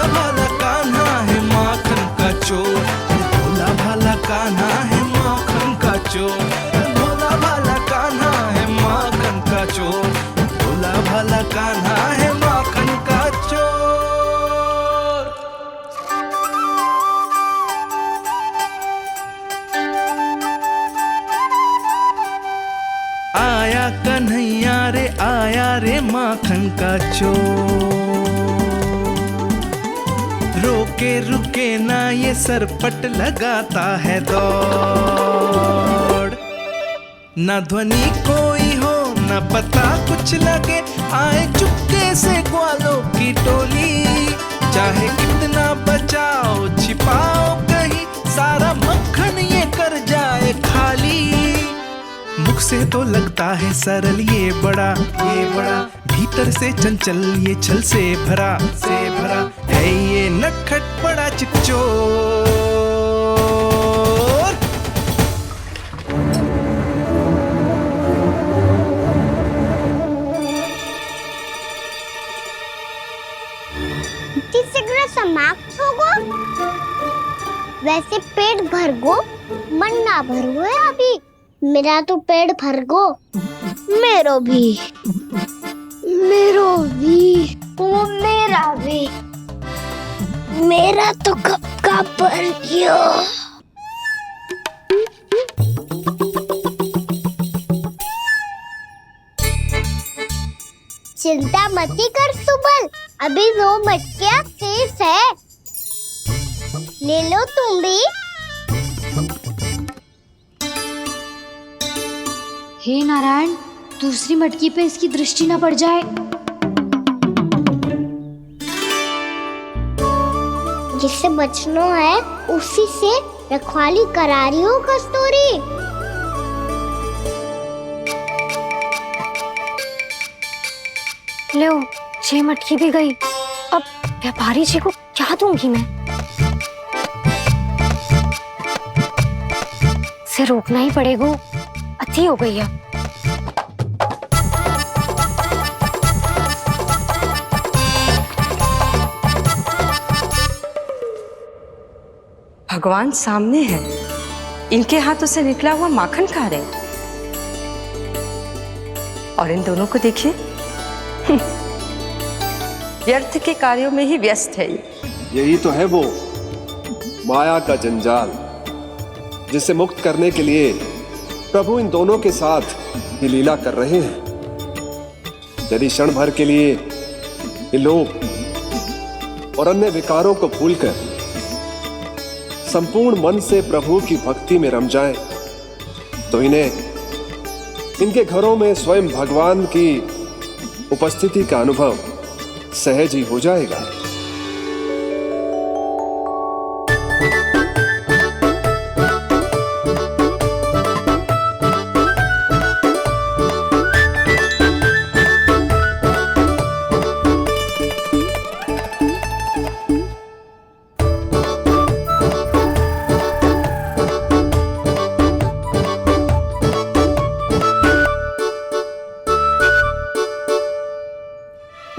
भाला कान्हा है माखन का चोर, भोला भाला कान्हा है माखन का चोर, भोला भाला कान्हा है माखन का चोर, भोला भाला कान्हा है माखन का चोर। आया कन्हैया रे आया रे माखन का चोर, रोके रुके ना ये सरपट लगाता है दौड़, ना ध्वनि कोई हो ना पता कुछ लगे, आए चुपके से ग्वालों की टोली, चाहे कितना बचाओ छिपाओ कहीं, सारा मक्खन ये कर जाए खाली। मुख से तो लगता है सरल ये बड़ा भीतर से चंचल ये छल से भरा है ये नटखट बड़ा चिकचोर। समाप्त हो गो, वैसे पेट भर गो मन ना भर गो है अभी, मेरा तो पेट भर गो, मेरो भी वो मेरा भी, मेरा तो कब का भर गयो। चिंता मती कर सुबल, अभी 2 मटकियाँ शेष है, ले लो तुम भी। हे नारायण, दूसरी मटकी पे इसकी दृष्टि न पड़ जाए। जिससे बचना है उसी से रखवाली करा रही हो कस्तूरी। लो, 6 मटकी भी गई, अब व्यापारी जी को क्या दूंगी मैं? इसे रोकना ही पड़ेगा, अति हो गई है। भगवान सामने है, इनके हाथों से निकला हुआ माखन खा रहे, और इन दोनों को देखिए व्यर्थ के कार्यों में ही व्यस्त है। यही तो है वो माया का जंजाल, जिसे मुक्त करने के लिए प्रभु इन दोनों के साथ ये लीला कर रहे हैं। यदि क्षण भर के लिए ये लोग और अन्य विकारों को भूलकर संपूर्ण मन से प्रभु की भक्ति में रम जाएं, तो इन्हें इनके घरों में स्वयं भगवान की उपस्थिति का अनुभव सहज ही हो जाएगा।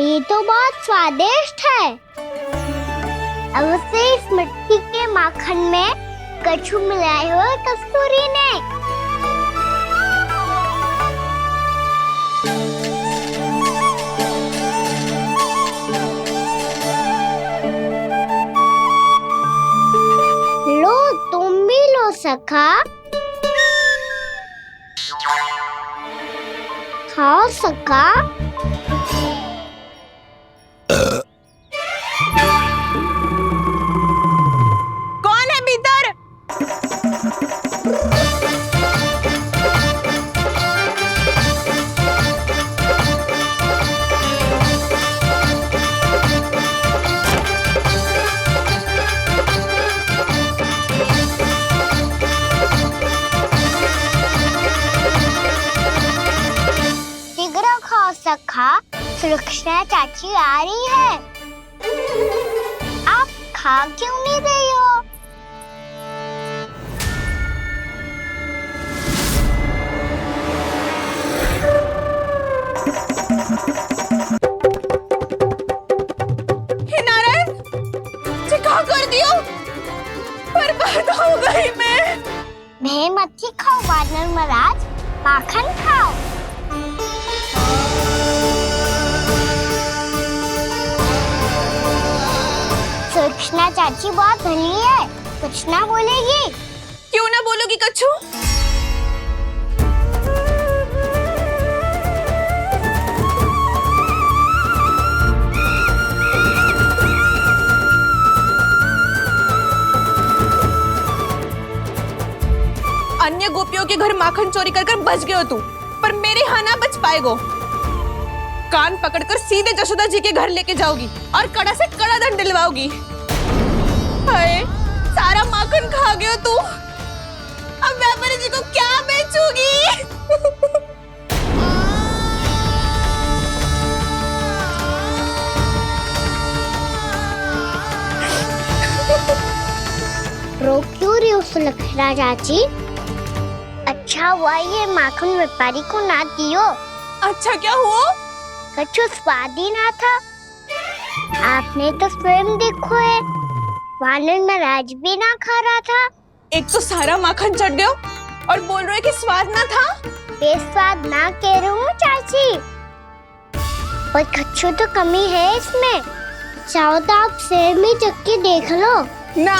ये तो बहुत स्वादिष्ट है। अवश्य इस मिट्टी के माखन में कछु मिलाए हुए कस्तूरी ने। लो, तुम भी लो सखा, खाओ सखा। कौन है भीतर? शीघ्र खाओ सखा, सुलक्षणा चाची आ रही है। आप खा क्यों नहीं रही हो? हे नारायण, क्या कर दियो? बर्बाद हो गई मैं। मच्छी खाओ वानर महाराज, माखन खाओ। सुलक्षणा चाची बहुत भली है, कुछ ना बोलेगी। क्यों ना बोलोगी कच्छू? अन्य गोपियों के घर माखन चोरी कर बच गए हो तू, पर मेरे यहाँ ना बच पाएगो। कान पकड़कर सीधे जशोदा जी के घर लेके जाओगी और कड़ा से कड़ा दंड दिलवाओगी। हाय, सारा माखन खा गए हो तू। अब व्यापारी जी को क्या बेचूगी? रो क्यों रही हो सुलक्षणा चाची? अच्छा हुआ ये माखन व्यापारी को ना दियो। अच्छा क्या हुआ? कछु स्वाद ही ना था। आपने तो स्वयं देखो है, वानर महाराज भी ना खा रहा था। एक तो सारा माखन चढ़ गया और बोल रहे कि स्वाद ना था। बेस्वाद ना कह रही हूँ चाची, पर कछु तो कमी है इसमें। चाहो तो आप स्वयं ही चख के देख लो। ना,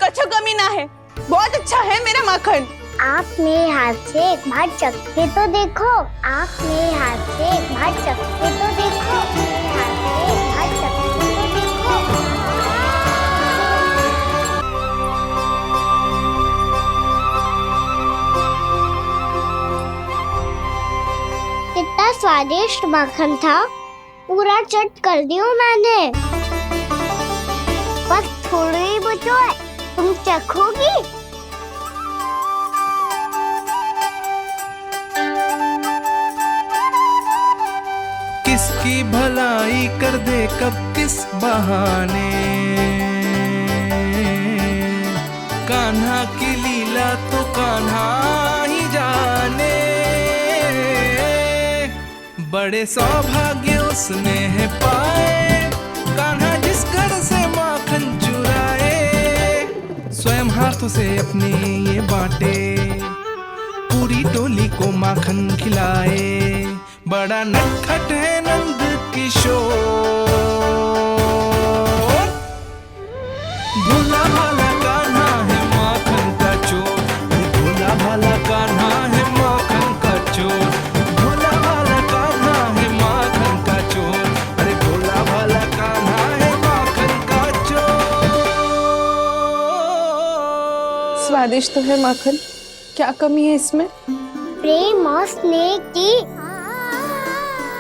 कछु कमी ना है, बहुत अच्छा है मेरा माखन। आप मेरे हाथ से एक बार चख के तो देखो। आप मेरे हाथ से एक बार चख के तो देखो। मेरे हाथ से एक बार चख के तो देखो। कितना स्वादिष्ट माखन था, पूरा चट कर दियो मैंने। बस थोड़ी ही बचो है, तुम चखोगी? किसकी भलाई कर दे कब किस बहाने, कान्हा की लीला तो कान्हा ही जाने। बड़े सौभाग्य उसने है पाए, कान्हा जिस घर से माखन चुराए। स्वयं हाथों से अपने ये बांटे, पूरी टोली को माखन खिलाए। बड़ा नटखट है नंद किशोर, भोला भाला कान्हा है माखन का चोर। भोला भाला कान्हा है माखन का चोर। भोला भाला कान्हा है माखन का चोर। अरे भोला भाला कान्हा है माखन का चोर। स्वादिष्ट तो है माखन, क्या कमी है इसमें? प्रेम और स्नेह की,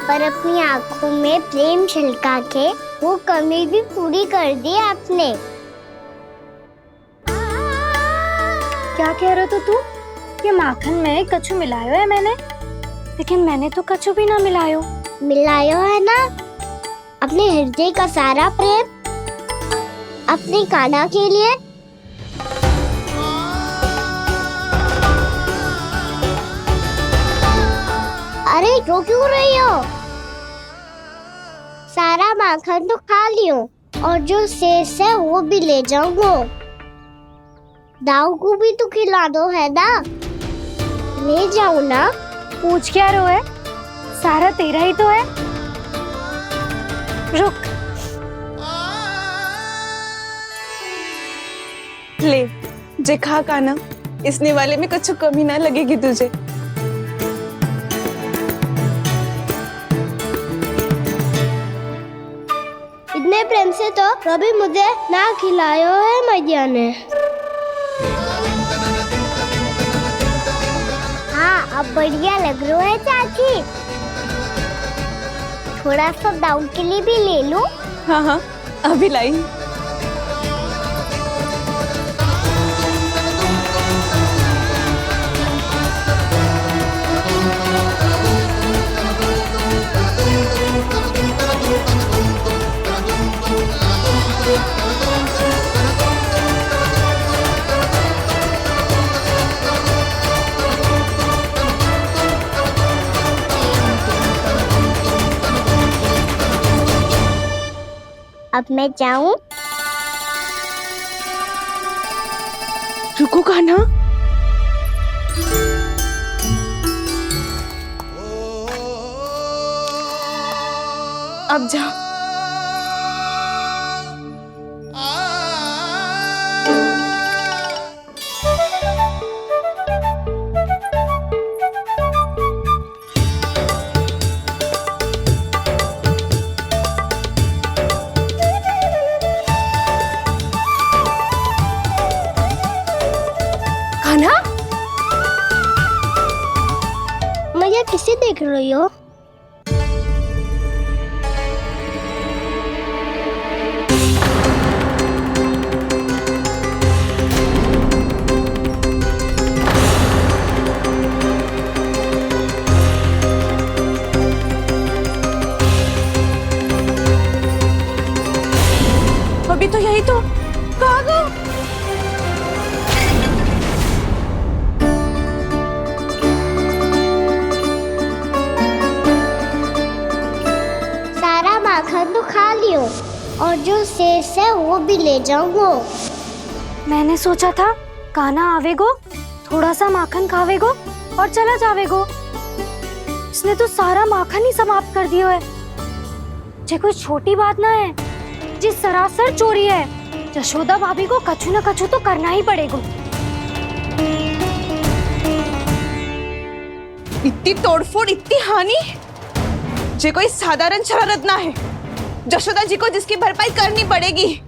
पर अपनी आंखों में प्रेम छलका के वो कमी भी पूरी कर दी आपने। क्या कह रहे हो तू? ये माखन में कछु मिलायो है मैंने, लेकिन मैंने तो कछु भी ना मिलायो। मिलायो है ना अपने हृदय का सारा प्रेम अपनी कान्हा के लिए। अरे रो क्यों रही हो? सारा माखन तो खा लियो और जो शेष है वो भी ले जाऊंगा। दाऊ को भी तो खिला दो है ना, ले जाओ ना। पूछ क्या रहो है, सारा तेरा ही तो है। रुक, ले जे खा कान्हा, इसने वाले में कुछ कमी ना लगेगी तुझे। इतने प्रेम से तो कभी मुझे ना खिलायो है मैया ने। हाँ, अब बढ़िया लग रहा है चाची। थोड़ा सा दाऊ के लिए भी ले लो। हाँ हाँ, अभी लाई। अब मैं जाऊं? रुको कान्हा, अब जा। कान्हा, मैया किसे देख रही हो? अभी तो यही तो। कहाँ गो? सारा माखन तो खा लियो और जो शेष है वो भी ले जाऊंगो। मैंने सोचा था कान्हा आवेगो, थोड़ा सा माखन खावेगो और चला जावेगो। इसने तो सारा माखन ही समाप्त कर दियो है। ये कोई छोटी बात ना है, जी सरासर चोरी है। यशोदा भाभी को कछु न कछु तो करना ही पड़ेगा। इतनी तोड़फोड़, इतनी हानि, ये कोई साधारण शरारत ना है। यशोदा जी को जिसकी भरपाई करनी पड़ेगी।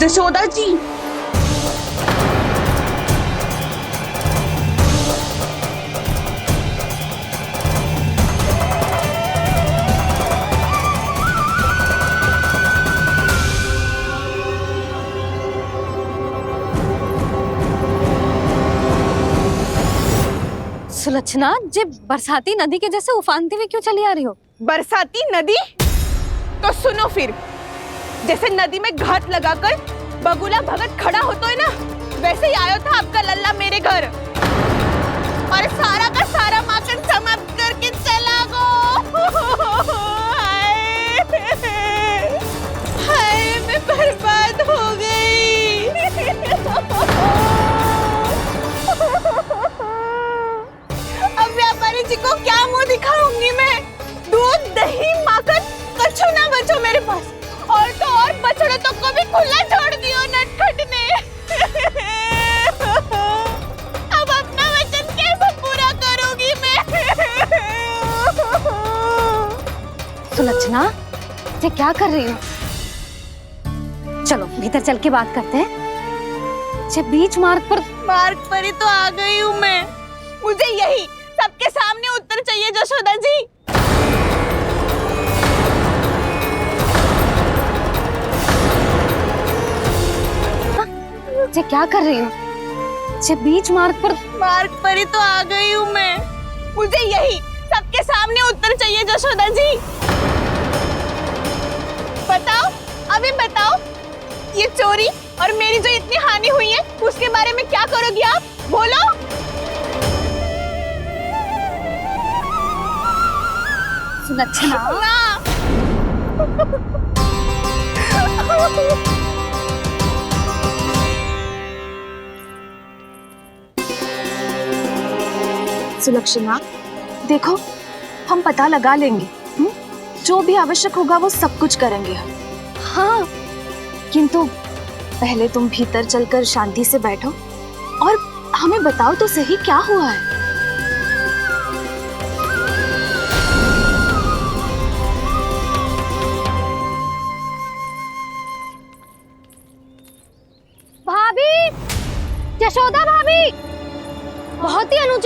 यशोदा जी, सुलक्षणा, जे बरसाती नदी के जैसे उफानते हुए क्यों चली आ रही हो? बरसाती नदी? तो सुनो फिर, जैसे नदी में घाट लगाकर बगुला भगत खड़ा होता है ना, वैसे ही आया था आपका लल्ला मेरे घर और सारा का सारा माखन समाप्त करके चला गो। हाय, मैं बर्बाद हो गई। अब व्यापारी जी को क्या मुंह दिखाऊंगी मैं? दूध, दही, माखन कछु ना बचो मेरे पास। और तो और बछड़े तो को भी खुला छोड़ दियो नटखट ने। अब अपना वचन कैसे पूरा करूंगी मैं? सुलक्षणा, ये क्या कर रही हो? चलो भीतर चल के बात करते हैं। ये बीच मार्ग पर ही तो आ गई हूँ मैं। मुझे यही सबके सामने उत्तर चाहिए यशोदा जी। ये क्या कर रही हो? ये बीच मार्ग पर ही तो आ गई हूँ मैं। मुझे यही सबके सामने उत्तर चाहिए यशोदा जी। बताओ, अभी बताओ, ये चोरी और मेरी जो इतनी हानि हुई है उसके बारे में क्या करोगी आप? बोलो। सुलक्षणा, सुलक्षणा, देखो हम पता लगा लेंगे, जो भी आवश्यक होगा वो सब कुछ करेंगे हम। हाँ, किंतु पहले तुम भीतर चलकर शांति से बैठो और हमें बताओ तो सही क्या हुआ है।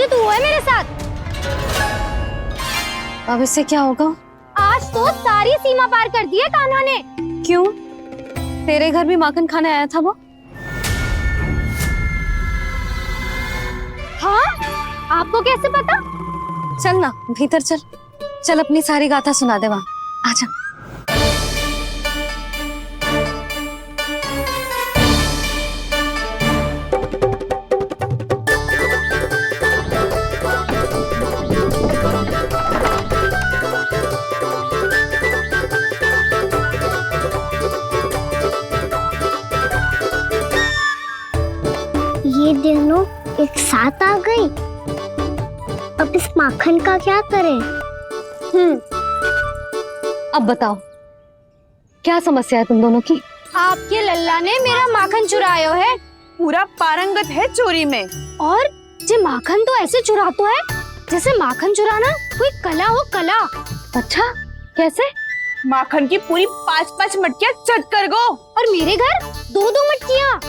अनुचित हुआ है मेरे साथ। अब इससे क्या होगा? आज तो सारी सीमा पार कर दी है कान्हा ने। क्यों? तेरे घर भी माखन खाने आया था वो? हाँ, आपको कैसे पता? चल ना भीतर चल, चल अपनी सारी गाथा सुना दे वहां, आजा। ये दोनों एक साथ आ गई। अब इस माखन का क्या करें? अब बताओ क्या समस्या है तुम दोनों की? आपके लल्ला ने मेरा माखन चुरायो है पूरा पारंगत है चोरी में। और जे माखन तो ऐसे चुरातो है जैसे माखन चुराना कोई कला हो, कला। अच्छा, कैसे? माखन की पूरी 5-5 मटकियां चट कर गो। और मेरे घर 2-2 मटकियां।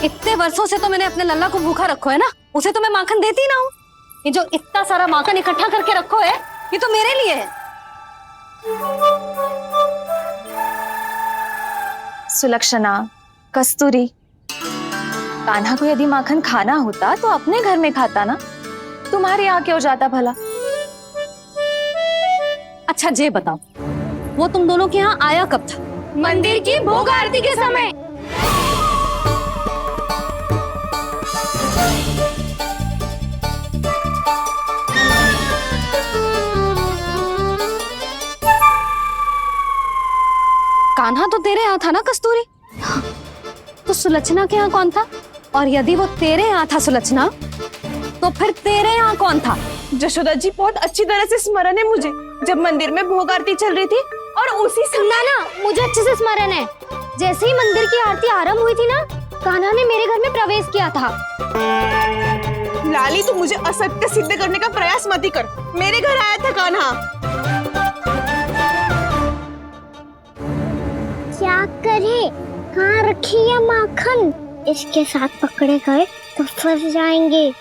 इतने वर्षों से तो मैंने अपने लल्ला को भूखा रखो है ना, उसे तो मैं माखन देती ना हूँ। ये जो इतना सारा माखन इकट्ठा करके रखो है, ये तो मेरे लिए है। सुलक्षणा, कस्तूरी, कान्हा को यदि माखन खाना होता तो अपने घर में खाता ना, तुम्हारे यहाँ क्यों जाता भला? अच्छा ये बताओ, वो तुम दोनों के यहाँ आया कब था? मंदिर की भोग आरती के समय। कान्हा तो तेरे यहाँ था ना कस्तूरी? तो सुलक्षणा के यहाँ कौन था? और यदि वो तेरे यहाँ था सुलक्षणा, तो फिर तेरे यहाँ कौन था? जशोदा जी बहुत अच्छी तरह से स्मरण है मुझे, जब मंदिर में भोग आरती चल रही थी और उसी समय ना, मुझे अच्छे से स्मरण है। जैसे ही मंदिर की आरती आरंभ हुई थी ना, कान्हा ने मेरे घर में प्रवेश किया था। लाली, तू मुझे असत्य सिद्ध करने का प्रयास मत ही कर। मेरे घर आया था कान्हा। क्या करे? कहाँ रखी है माखन? इसके साथ पकड़े गए तो फंस जाएंगे।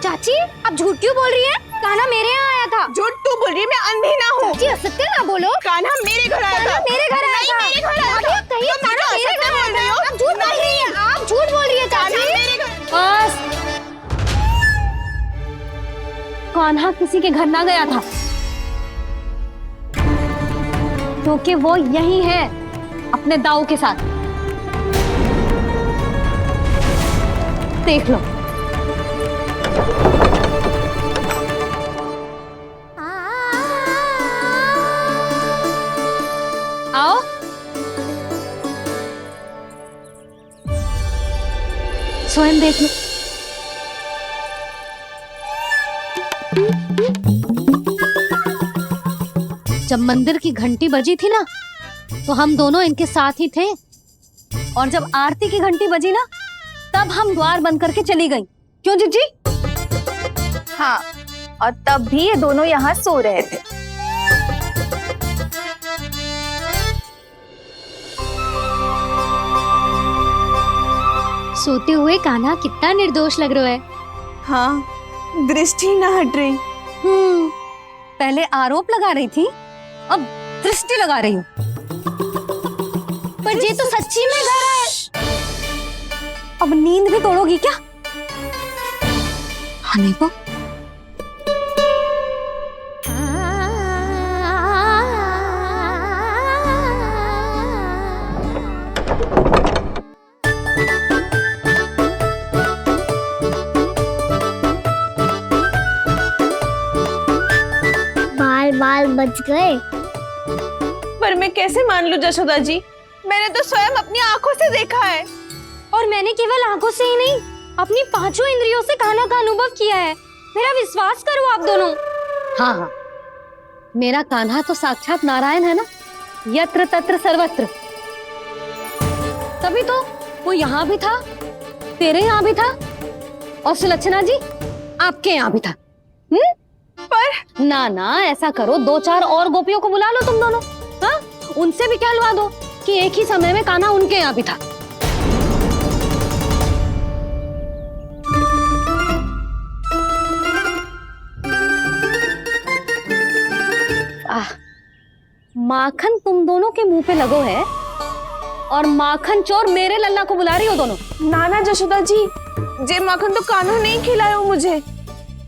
चाची, आप झूठ क्यों बोल रही हैं? कान्हा मेरे यहाँ आया था। झूठ तू बोल रही है, मैं अंधी ना हूँ। चाची, असत्य ना बोलो। कान्हा मेरे घर आया था। कान्हा मेरे घर आया था। मेरे घर आया था। आप कहिए तुम कान्हा मुझे मेरे घर असत्य बोल रही आया हो। था। आप झूठ बोल रही हैं। आप झूठ बोल रही है चाची। मेरे घर। बस, कान्हा किसी के घर ना गया था, क्योंकि वो यही है अपने दाऊ के साथ। देख लो। आओ। स्वयं देख लो। जब मंदिर की घंटी बजी थी ना, तो हम दोनों इनके साथ ही थे, और जब आरती की घंटी बजी ना, तब हम द्वार बंद करके चली गई। क्यों जीजी? हाँ, और तब भी ये दोनों यहाँ सो रहे थे। सोते हुए कान्हा कितना निर्दोष लग रहा है। हाँ, दृष्टि ना हट रही। पहले आरोप लगा रही थी, अब दृष्टि लगा रही हूँ। पर ये तो सच्ची में घर है। अब नींद भी तोड़ोगी क्या? हनी को बाल बच गए। पर मैं कैसे मान लूं जशोदा जी? मैंने तो स्वयं अपनी आंखों से देखा है। और मैंने केवल आंखों से ही नहीं, अपनी 5 इंद्रियों से कान्हा का अनुभव किया है। मेरा विश्वास करो आप दोनों। हाँ हाँ, मेरा कान्हा तो साक्षात नारायण है ना, यत्र तत्र सर्वत्र। तभी तो वो यहाँ भी था, तेरे यहाँ भी था, और सुलक्षणा जी आपके यहाँ भी था। पर ना ना, ऐसा करो, 2-4 और गोपियों को बुला लो तुम दोनों। हाँ, उनसे भी कहलवा दो कि एक ही समय में कान्हा उनके यहाँ भी था। माखन तुम दोनों के मुंह पे लगो है और माखन चोर मेरे लल्ला को बुला रही हो दोनों। नाना जशोदा जी, जे माखन तो कान्हा नहीं खिलाया मुझे।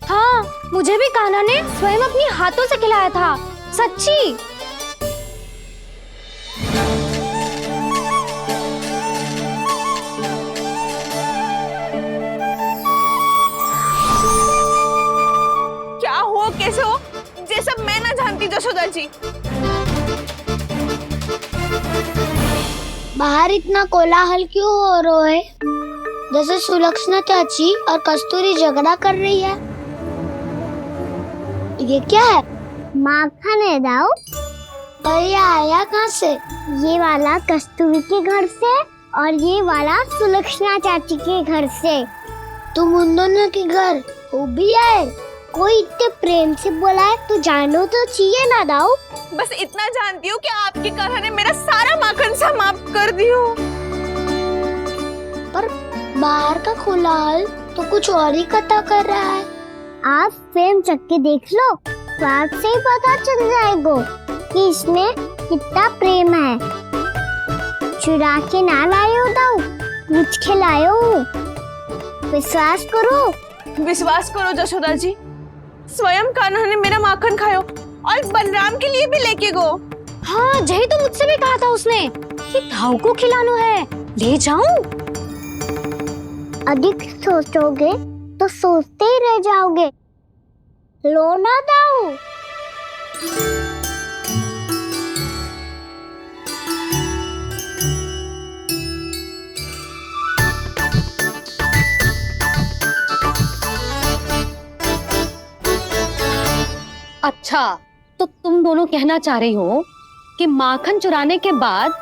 हाँ, मुझे भी कान्हा ने स्वयं अपनी हाथों से खिलाया था, सच्ची। क्या हो कैसे हो, ये सब मैं ना जानती जशोदा जी। बाहर इतना कोलाहल क्यों हो रहा है? जैसे सुलक्षणा चाची और कस्तूरी झगड़ा कर रही है। ये क्या है? माखन है दाऊ। और ये आया कहाँ से? ये वाला कस्तूरी के घर से और ये वाला सुलक्षणा चाची के घर से। तुम उन दोनों के घर वो भी आए? कोई इतने प्रेम से बोला है तो जानो तो चाहिए ना दाऊ। बस इतना जानती हूँ कि आपकी कान्हा ने मेरा सारा माखन समाप्त कर दियो। पर बाहर का कोलाहल तो कुछ और ही कथा कर रहा है। आप फिल्म चख के देख लो तो आपसे ही पता चल जाएगा कि इसमें कितना प्रेम है। चुरा के ना लाए हो दाऊ, पूछ के लाए हो। विश्वास करो जशोदा जी, स्वयं कान्हा ने मेरा माखन खायो और बलराम के लिए भी लेके गो। हाँ, यही तो मुझसे भी कहा था उसने कि दाऊ को खिलाना है, ले जाऊं। अधिक सोचोगे तो सोचते ही रह जाओगे। लो ना दाऊ। अच्छा, तो तुम दोनों कहना चाह रही हो कि माखन चुराने के बाद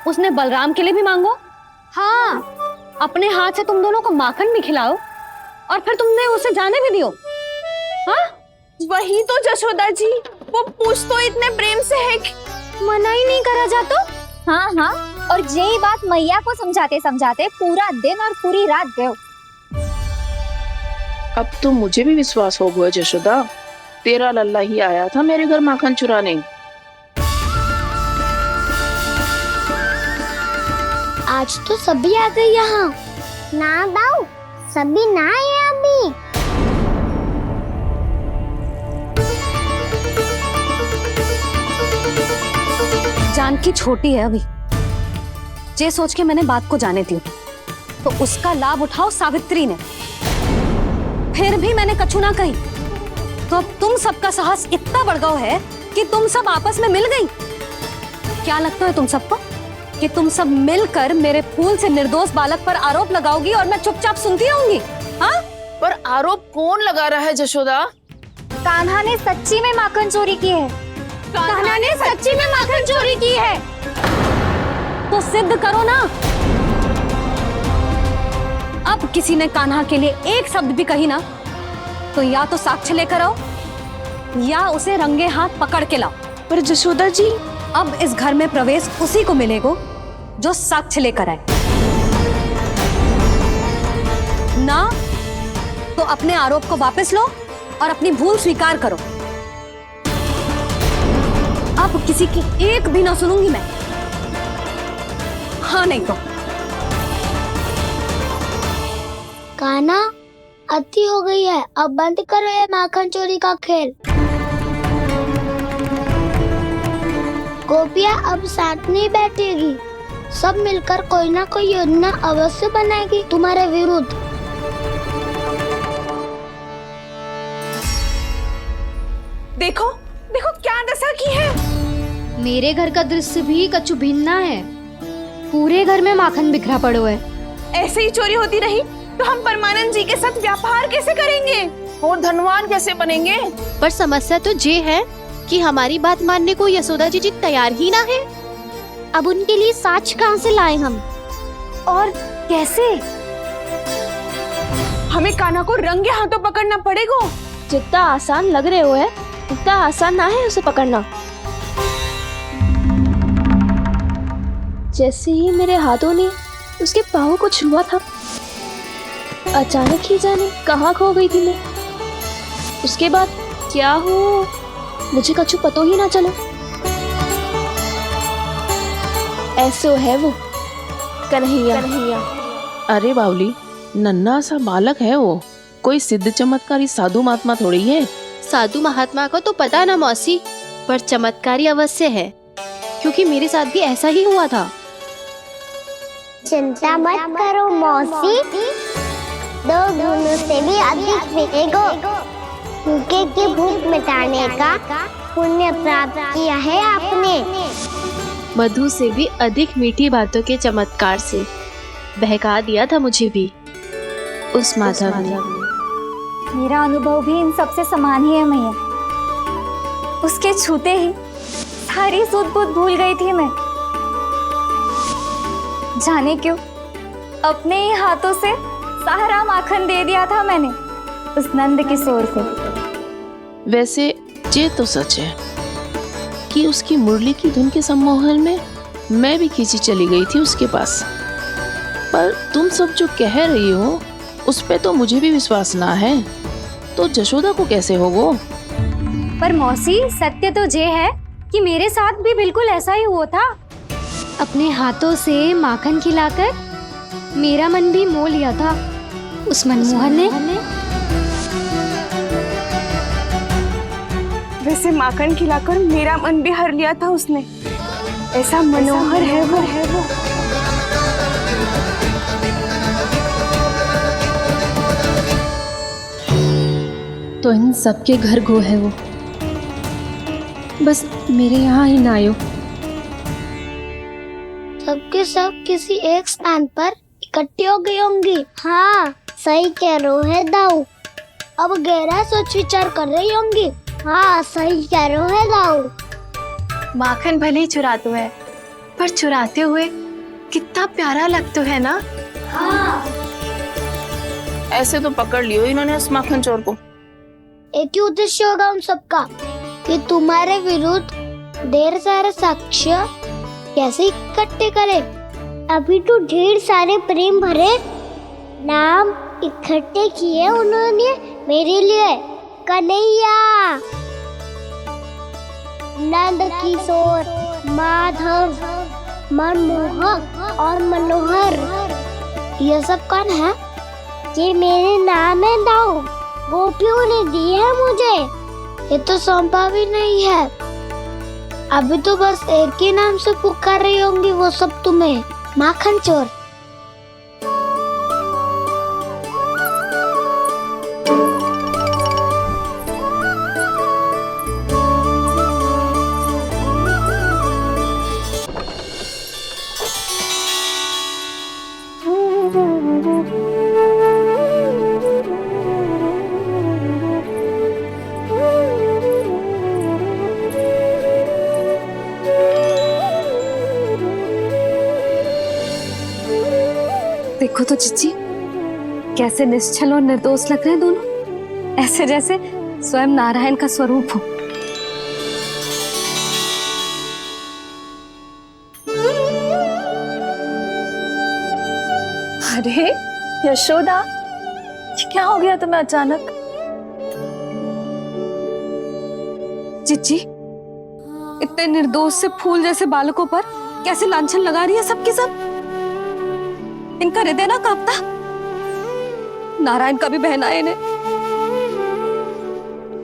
उसने बलराम के लिए भी मांगो? हाँ, अपने हाथ से तुम दोनों को माखन भी खिलाओ और फिर तुमने उसे जाने भी दियो। हाँ, वही तो जशोदा जी, वो पूछ तो इतने प्रेम से है कि मना ही नहीं करा जाता। हाँ हाँ, और यही बात मैया को समझाते समझाते पूरा दिन और पूरी रात गए। अब तो मुझे भी विश्वास हो गया जशोदा, तेरा लल्ला ही आया था मेरे घर माखन चुराने। आज तो सभी आ गए यहाँ। ना दाऊ, सभी ना आए अभी। जानकी छोटी है अभी, ये सोच के मैंने बात को जाने दी तो उसका लाभ उठाओ सावित्री ने। फिर भी मैंने कछु ना कही तो अब तुम सबका साहस इतना बढ़ गया है कि तुम सब आपस में मिल गई। क्या लगता है तुम सबको कि तुम सब मिलकर मेरे फूल से निर्दोष बालक पर आरोप लगाओगी और मैं चुपचाप सुनती रहूंगी? हाँ? पर आरोप कौन लगा रहा है जशोदा? कान्हा ने सच्ची में माखन चोरी की है। कान्हा ने सच्ची में माखन चोरी की है। तो सिद्ध करो ना। अब किसी ने कान्हा के लिए एक शब्द भी कही ना तो या तो साक्ष्य लेकर आओ या उसे रंगे हाथ पकड़ के लाओ। पर जशोदा जी, अब इस घर में प्रवेश उसी को मिलेगा जो साक्ष्य लेकर आए। ना तो अपने आरोप को वापस लो और अपनी भूल स्वीकार करो। अब किसी की एक भी ना सुनूंगी मैं। हाँ नहीं तो कान्हा, अति हो गई है, अब बंद करो ये माखन चोरी का खेल। गोपिया अब साथ नहीं बैठेगी, सब मिलकर कोई ना कोई योजना अवश्य बनाएगी तुम्हारे विरुद्ध। देखो देखो क्या दशा की है। मेरे घर का दृश्य भी कछु भिन्न है। पूरे घर में माखन बिखरा पड़ो है। ऐसे ही चोरी होती रही तो हम परमानंद जी के साथ व्यापार कैसे करेंगे और धनवान कैसे बनेंगे? पर समस्या तो ये है कि हमारी बात मानने को यशोदा जी तैयार ही ना है। अब उनके लिए साक्ष्य कहाँ से लाएं हम? और कैसे? हमें कान्हा को रंगे हाथों पकड़ना पड़ेगा। जितना आसान लग रहे हो है उतना आसान ना है उसे पकड़ना। जैसे ही मेरे हाथों ने उसके पाँव को छुआ था, अचानक ही जाने कहाँ खो गई थी मैं। उसके बाद क्या हो मुझे कछु पता ही ना चला। ऐसो है वो कन्हैया। अरे बावली, नन्हा सा बालक है वो, कोई सिद्ध चमत्कारी साधु महात्मा थोड़ी है। साधु महात्मा को तो पता ना मौसी, पर चमत्कारी अवश्य है, क्योंकि मेरे साथ भी ऐसा ही हुआ था। चिंता मत करो मौसी, 2 गुणों से भी अधिक मिलेगा। भूखे की भूख मिटाने का पुण्य प्राप्त किया है आपने। मधु से भी अधिक मीठी बातों के चमत्कार से बहका दिया था मुझे भी उस माधव ने। मेरा अनुभव भी इन सबसे समान ही है मैया। उसके छूते ही सारी सूध बूध भूल गई थी मैं। जाने क्यों अपने ही हाथों से सारा माखन दे दिया था मैंने उस नंद किशोर को। वैसे ये तो सच है कि उसकी मुरली की धुन के सम्मोहन में मैं भी खींची चली गई थी उसके पास। पर तुम सब जो कह रही हो उस पे तो मुझे भी विश्वास ना है, तो जशोदा को कैसे हो वो? पर मौसी सत्य तो ये है कि मेरे साथ भी बिल्कुल ऐसा ही हुआ था। अपने हाथों से माखन खिलाकर मेरा मन भी मोह लिया था उस मनमोहन ने। वैसे माखन खिलाकर मेरा मन भी हर लिया था उसने। ऐसा मनोहर है वो। तो इन सबके घर गो है वो, बस मेरे यहाँ ही ना आयो। सबके सब किसी एक स्थान पर इकट्ठी हो गई होंगी। हाँ सही कह रहे है दाऊ। अब गहरा सोच विचार कर रही होंगी। हाँ सही कह रहे है दाऊ। माखन भले ही चुराते है, पर चुराते हुए कितना प्यारा लगता है ना। ऐसे तो पकड़ लियो इन्होंने उस माखन चोर को। एक ही उद्देश्य होगा उन सबका कि तुम्हारे विरुद्ध ढेर सारे साक्ष्य कैसे इकट्ठे करे। अभी तो ढेर सारे प्रेम भरे नाम इकट्ठे किए उन्होंने मेरे लिए। कन्हैया, नंद किशोर, माधव, मनमोहक और मनोहर, ये सब कौन है? ये मेरे नाम है दाऊ। गोपियों ने दी है मुझे, ये तो सौंपा भी नहीं है। अभी तो बस एक ही नाम से पुकार रही होंगी वो सब तुम्हें, माखन चोर। देखो तो चिच्ची, कैसे निश्चल और निर्दोष लग रहे हैं दोनों, ऐसे जैसे स्वयं नारायण का स्वरूप हो। अरे यशोदा, ये क्या हो गया तुम्हें अचानक? चिच्ची, इतने निर्दोष से फूल जैसे बालकों पर कैसे लांछन लगा रही है सबके सब। इनका हृदय ना कांपता? नारायण का भी बहना है इन्हें।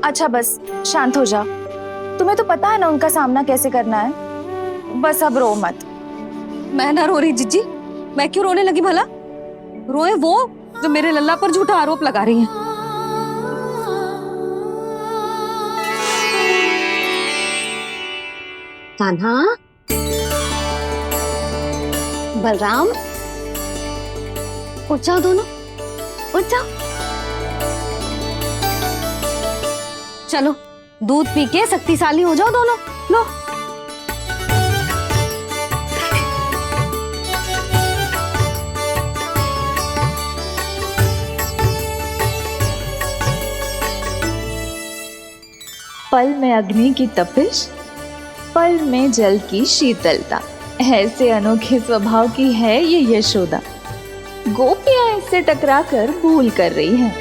अच्छा बस शांत हो जाओ, तुम्हें तो पता है ना उनका सामना कैसे करना है। बस अब रो मत। मैं ना रो रही जिज्जी, मैं क्यों रोने लगी भला? रोए वो जो मेरे लल्ला पर झूठा आरोप लगा रही हैं। कान्हा, बलराम, उठ जाओ दोनों, उठ जाओ। चलो दूध पी के शक्तिशाली हो जाओ दोनों। लो। पल में अग्नि की तपिश, पल में जल की शीतलता, ऐसे अनोखे स्वभाव की है ये यशोदा। गोपियां इससे टकराकर भूल कर रही हैं।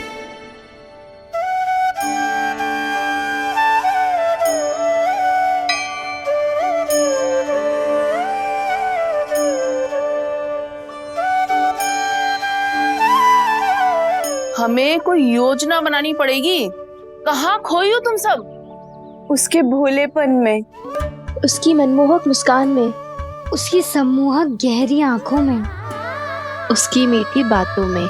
हमें कोई योजना बनानी पड़ेगी। कहाँ खोई हो तुम सब? उसके भोलेपन में, उसकी मनमोहक मुस्कान में, उसकी सम्मोहक गहरी आंखों में, उसकी मीठी बातों में।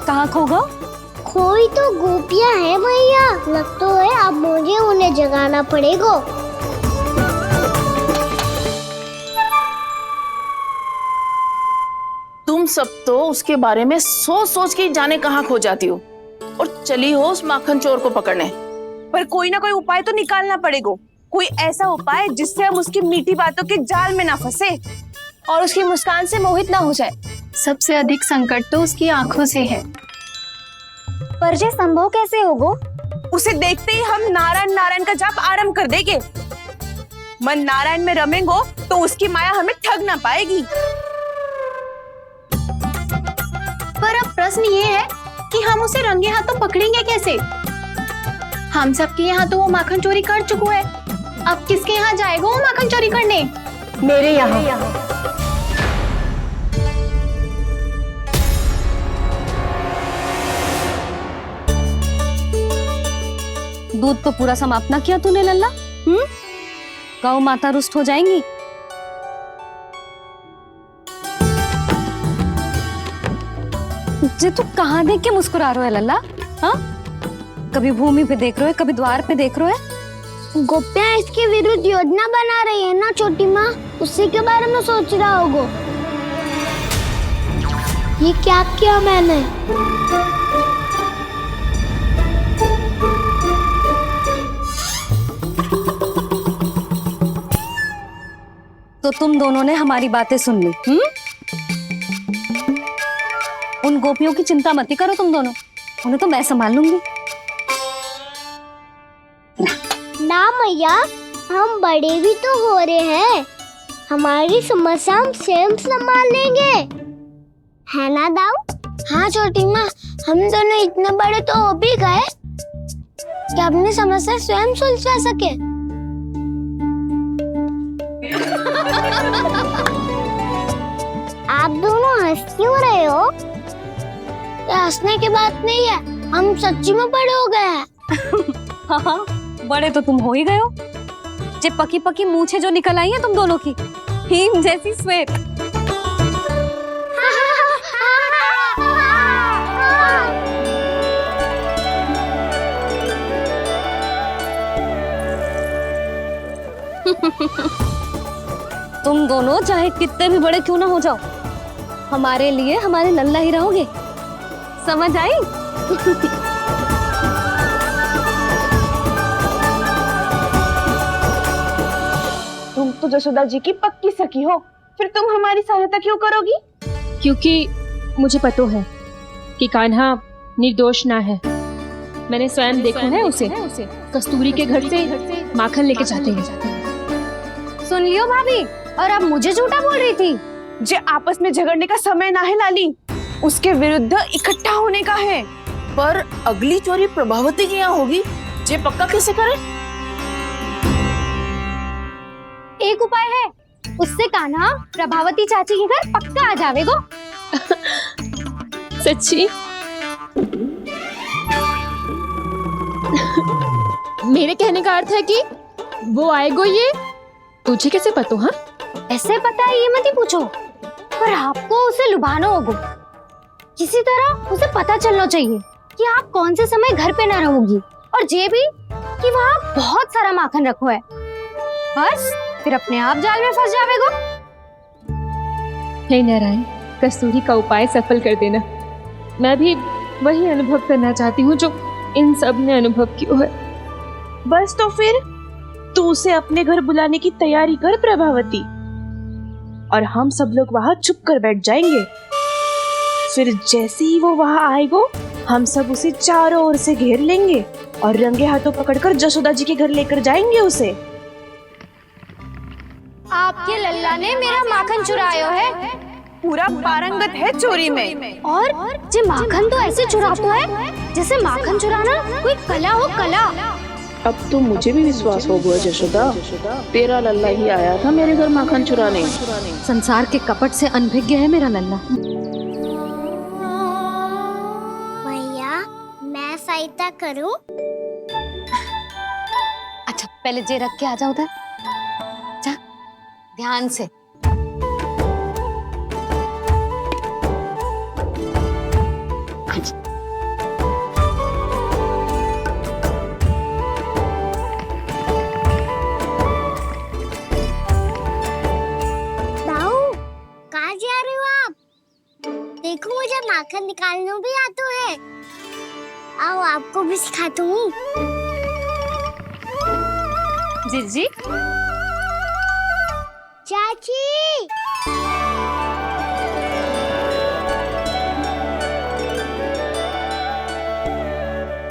कहाँ खो गो? खोई तो गोपियां है भैया, लगता है अब मुझे उन्हें जगाना पड़ेगा। तुम सब तो उसके बारे में सोच सोच के जाने कहाँ खो जाती हो और चली हो उस माखन चोर को पकड़ने। पर कोई ना कोई उपाय तो निकालना पड़ेगा। कोई ऐसा उपाय जिससे हम उसकी मीठी बातों के जाल में ना फंसे और उसकी मुस्कान से मोहित ना हो जाए। सबसे अधिक संकट तो उसकी आंखों से है। पर ये संभव कैसे होगो? उसे देखते ही हम नारायण नारायण का जाप आरंभ कर देंगे। मन नारायण में रमेंगो तो उसकी माया हमें ठग ना पाएगी। पर अब प्रश्न ये है कि हम उसे रंगे हाथों पकड़ेंगे कैसे? हम सबके यहाँ तो वो माखन चोरी कर चुका है। अब किसके यहाँ जाएगा वो माखन चोरी करने? मेरे यहाँ। दूध तो पूरा समाप्त ना किया तूने लल्ला। गौ माता रुष्ट हो जाएंगी। जे तू कहाँ देख के मुस्कुरा रहे है लल्ला? हाँ, कभी भूमि पे देख रहे हो, कभी द्वार पे देख रहे हो। गोपियां इसके विरुद्ध योजना बना रही है ना छोटी माँ, उसी के बारे में सोच रहा होगा। ये क्या किया मैंने? तो तुम दोनों ने हमारी बातें सुन ली। उन गोपियों की चिंता मत करो तुम दोनों, उन्हें तो मैं संभाल लूंगी। ना मैया, हम बड़े भी तो हो रहे हैं, हमारी समस्या हम स्वयं संभाल लेंगे, है ना दाऊ? हाँ छोटी माँ, हम दोनों इतने बड़े तो हो भी गए कि अपनी समस्या स्वयं सुलझा सके। आप दोनों हंस क्यों रहे हो? ये हंसने की बात नहीं है, हम सच्ची में बड़े हो गए हैं। हाँ, बड़े तो तुम हो ही गए हो। जे पकी पकी मूछें जो निकल आई हैं तुम दोनों की, हिम जैसी श्वेत। तुम दोनों चाहे कितने भी बड़े क्यों ना हो जाओ, हमारे लिए हमारे लल्ला ही रहोगे, समझ आई? तुम तो जशोदा जी की पक्की सखी हो, फिर तुम हमारी सहायता क्यों करोगी? क्योंकि मुझे पता है कि कान्हा निर्दोष ना है। मैंने स्वयं देखा है उसे कस्तूरी के घर से माखन लेके जाते हैं। सुन लियो भाभी, और अब मुझे झूठा बोल रही थी। जे आपस में झगड़ने का समय ना है लाली, उसके विरुद्ध इकट्ठा होने का है। पर अगली चोरी प्रभावती की यहाँ होगी, जे पक्का कैसे करे? एक उपाय है, उससे कान्हा प्रभावती चाची के घर पक्का आ जावेगो। सच्ची? मेरे कहने का अर्थ है कि वो आएगो, ये तुझे कैसे पता? हाँ, ऐसे पता है ये मत ही पूछो, पर आपको उसे लुभाना होगा। किसी तरह उसे पता चलना चाहिए कि आप कौन से समय घर पे ना रहोगी, और ये भी कि वहाँ बहुत सारा माखन रखो है। बस फिर अपने आप जाल में फंस जावेगो। हे नारायण, कस्तूरी का उपाय सफल कर देना। मैं भी वही अनुभव करना चाहती हूँ जो इन सब ने अनुभव किया है। बस तो फिर तू उसे अपने घर बुलाने की तैयारी कर प्रभावती, और हम सब लोग वहाँ चुप कर बैठ जाएंगे। फिर जैसे ही वो वहाँ आएगो, हम सब उसे चारों ओर से घेर लेंगे और रंगे हाथों पकड़कर जसोदा जी के घर लेकर जाएंगे उसे। आपके लल्ला ने मेरा माखन चुरायो है पूरा पारंगत है चोरी में। और जे माखन तो ऐसे चुरातो है जैसे माखन चुराना कोई कला हो, कला। अब तो मुझे भी विश्वास हो गया जशोदा, तेरा लल्ला ही आया था मेरे घर माखन चुराने। संसार के कपट से अनभिज्ञ है मेरा लल्ला। भैया मैं सहायता करूं? अच्छा पहले जे रख के आ जाओ उधर, जा ध्यान से। दाऊ कहाँ जा रहे हो आप? देखो मुझे माखन निकालना भी आता है। आओ आपको भी सिखाता हूँ। जिज्जी चाची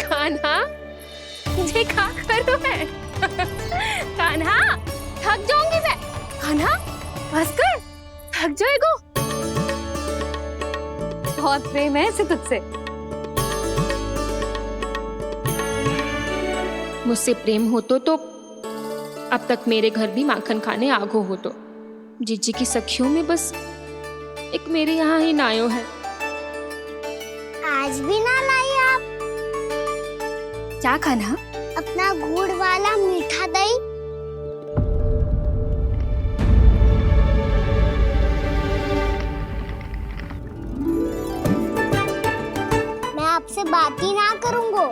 कान्हा ये क्या करो है? कान्हा थक जाऊंगी मैं। कान्हा बस कर, थक जाएगो। बहुत प्रेम है इसे तुझसे। मुझसे प्रेम होतो तो अब तक मेरे घर भी माखन खाने आगो हो। तो जिज्जी की सखियों में बस एक मेरे यहाँ ही नायो है। आज भी ना लाई आप? क्या खाना? अपना गुड़ वाला मीठा दही। मैं आपसे बात ही ना करूंगा।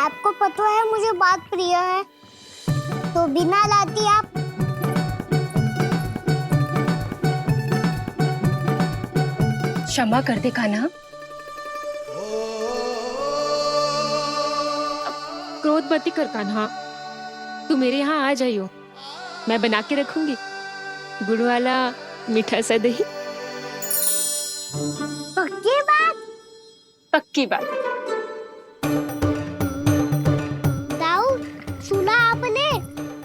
आपको पता है मुझे बात प्रिय है, तो बिना लाती आप। क्षमा कर दे कान्हा। क्रोध मत कर कान्हा, तू मेरे यहाँ आ जाइयो, मैं बना के रखूंगी गुड़ वाला मीठा सा दही। पक्की बात? पक्की बात। दाऊ सुना आपने?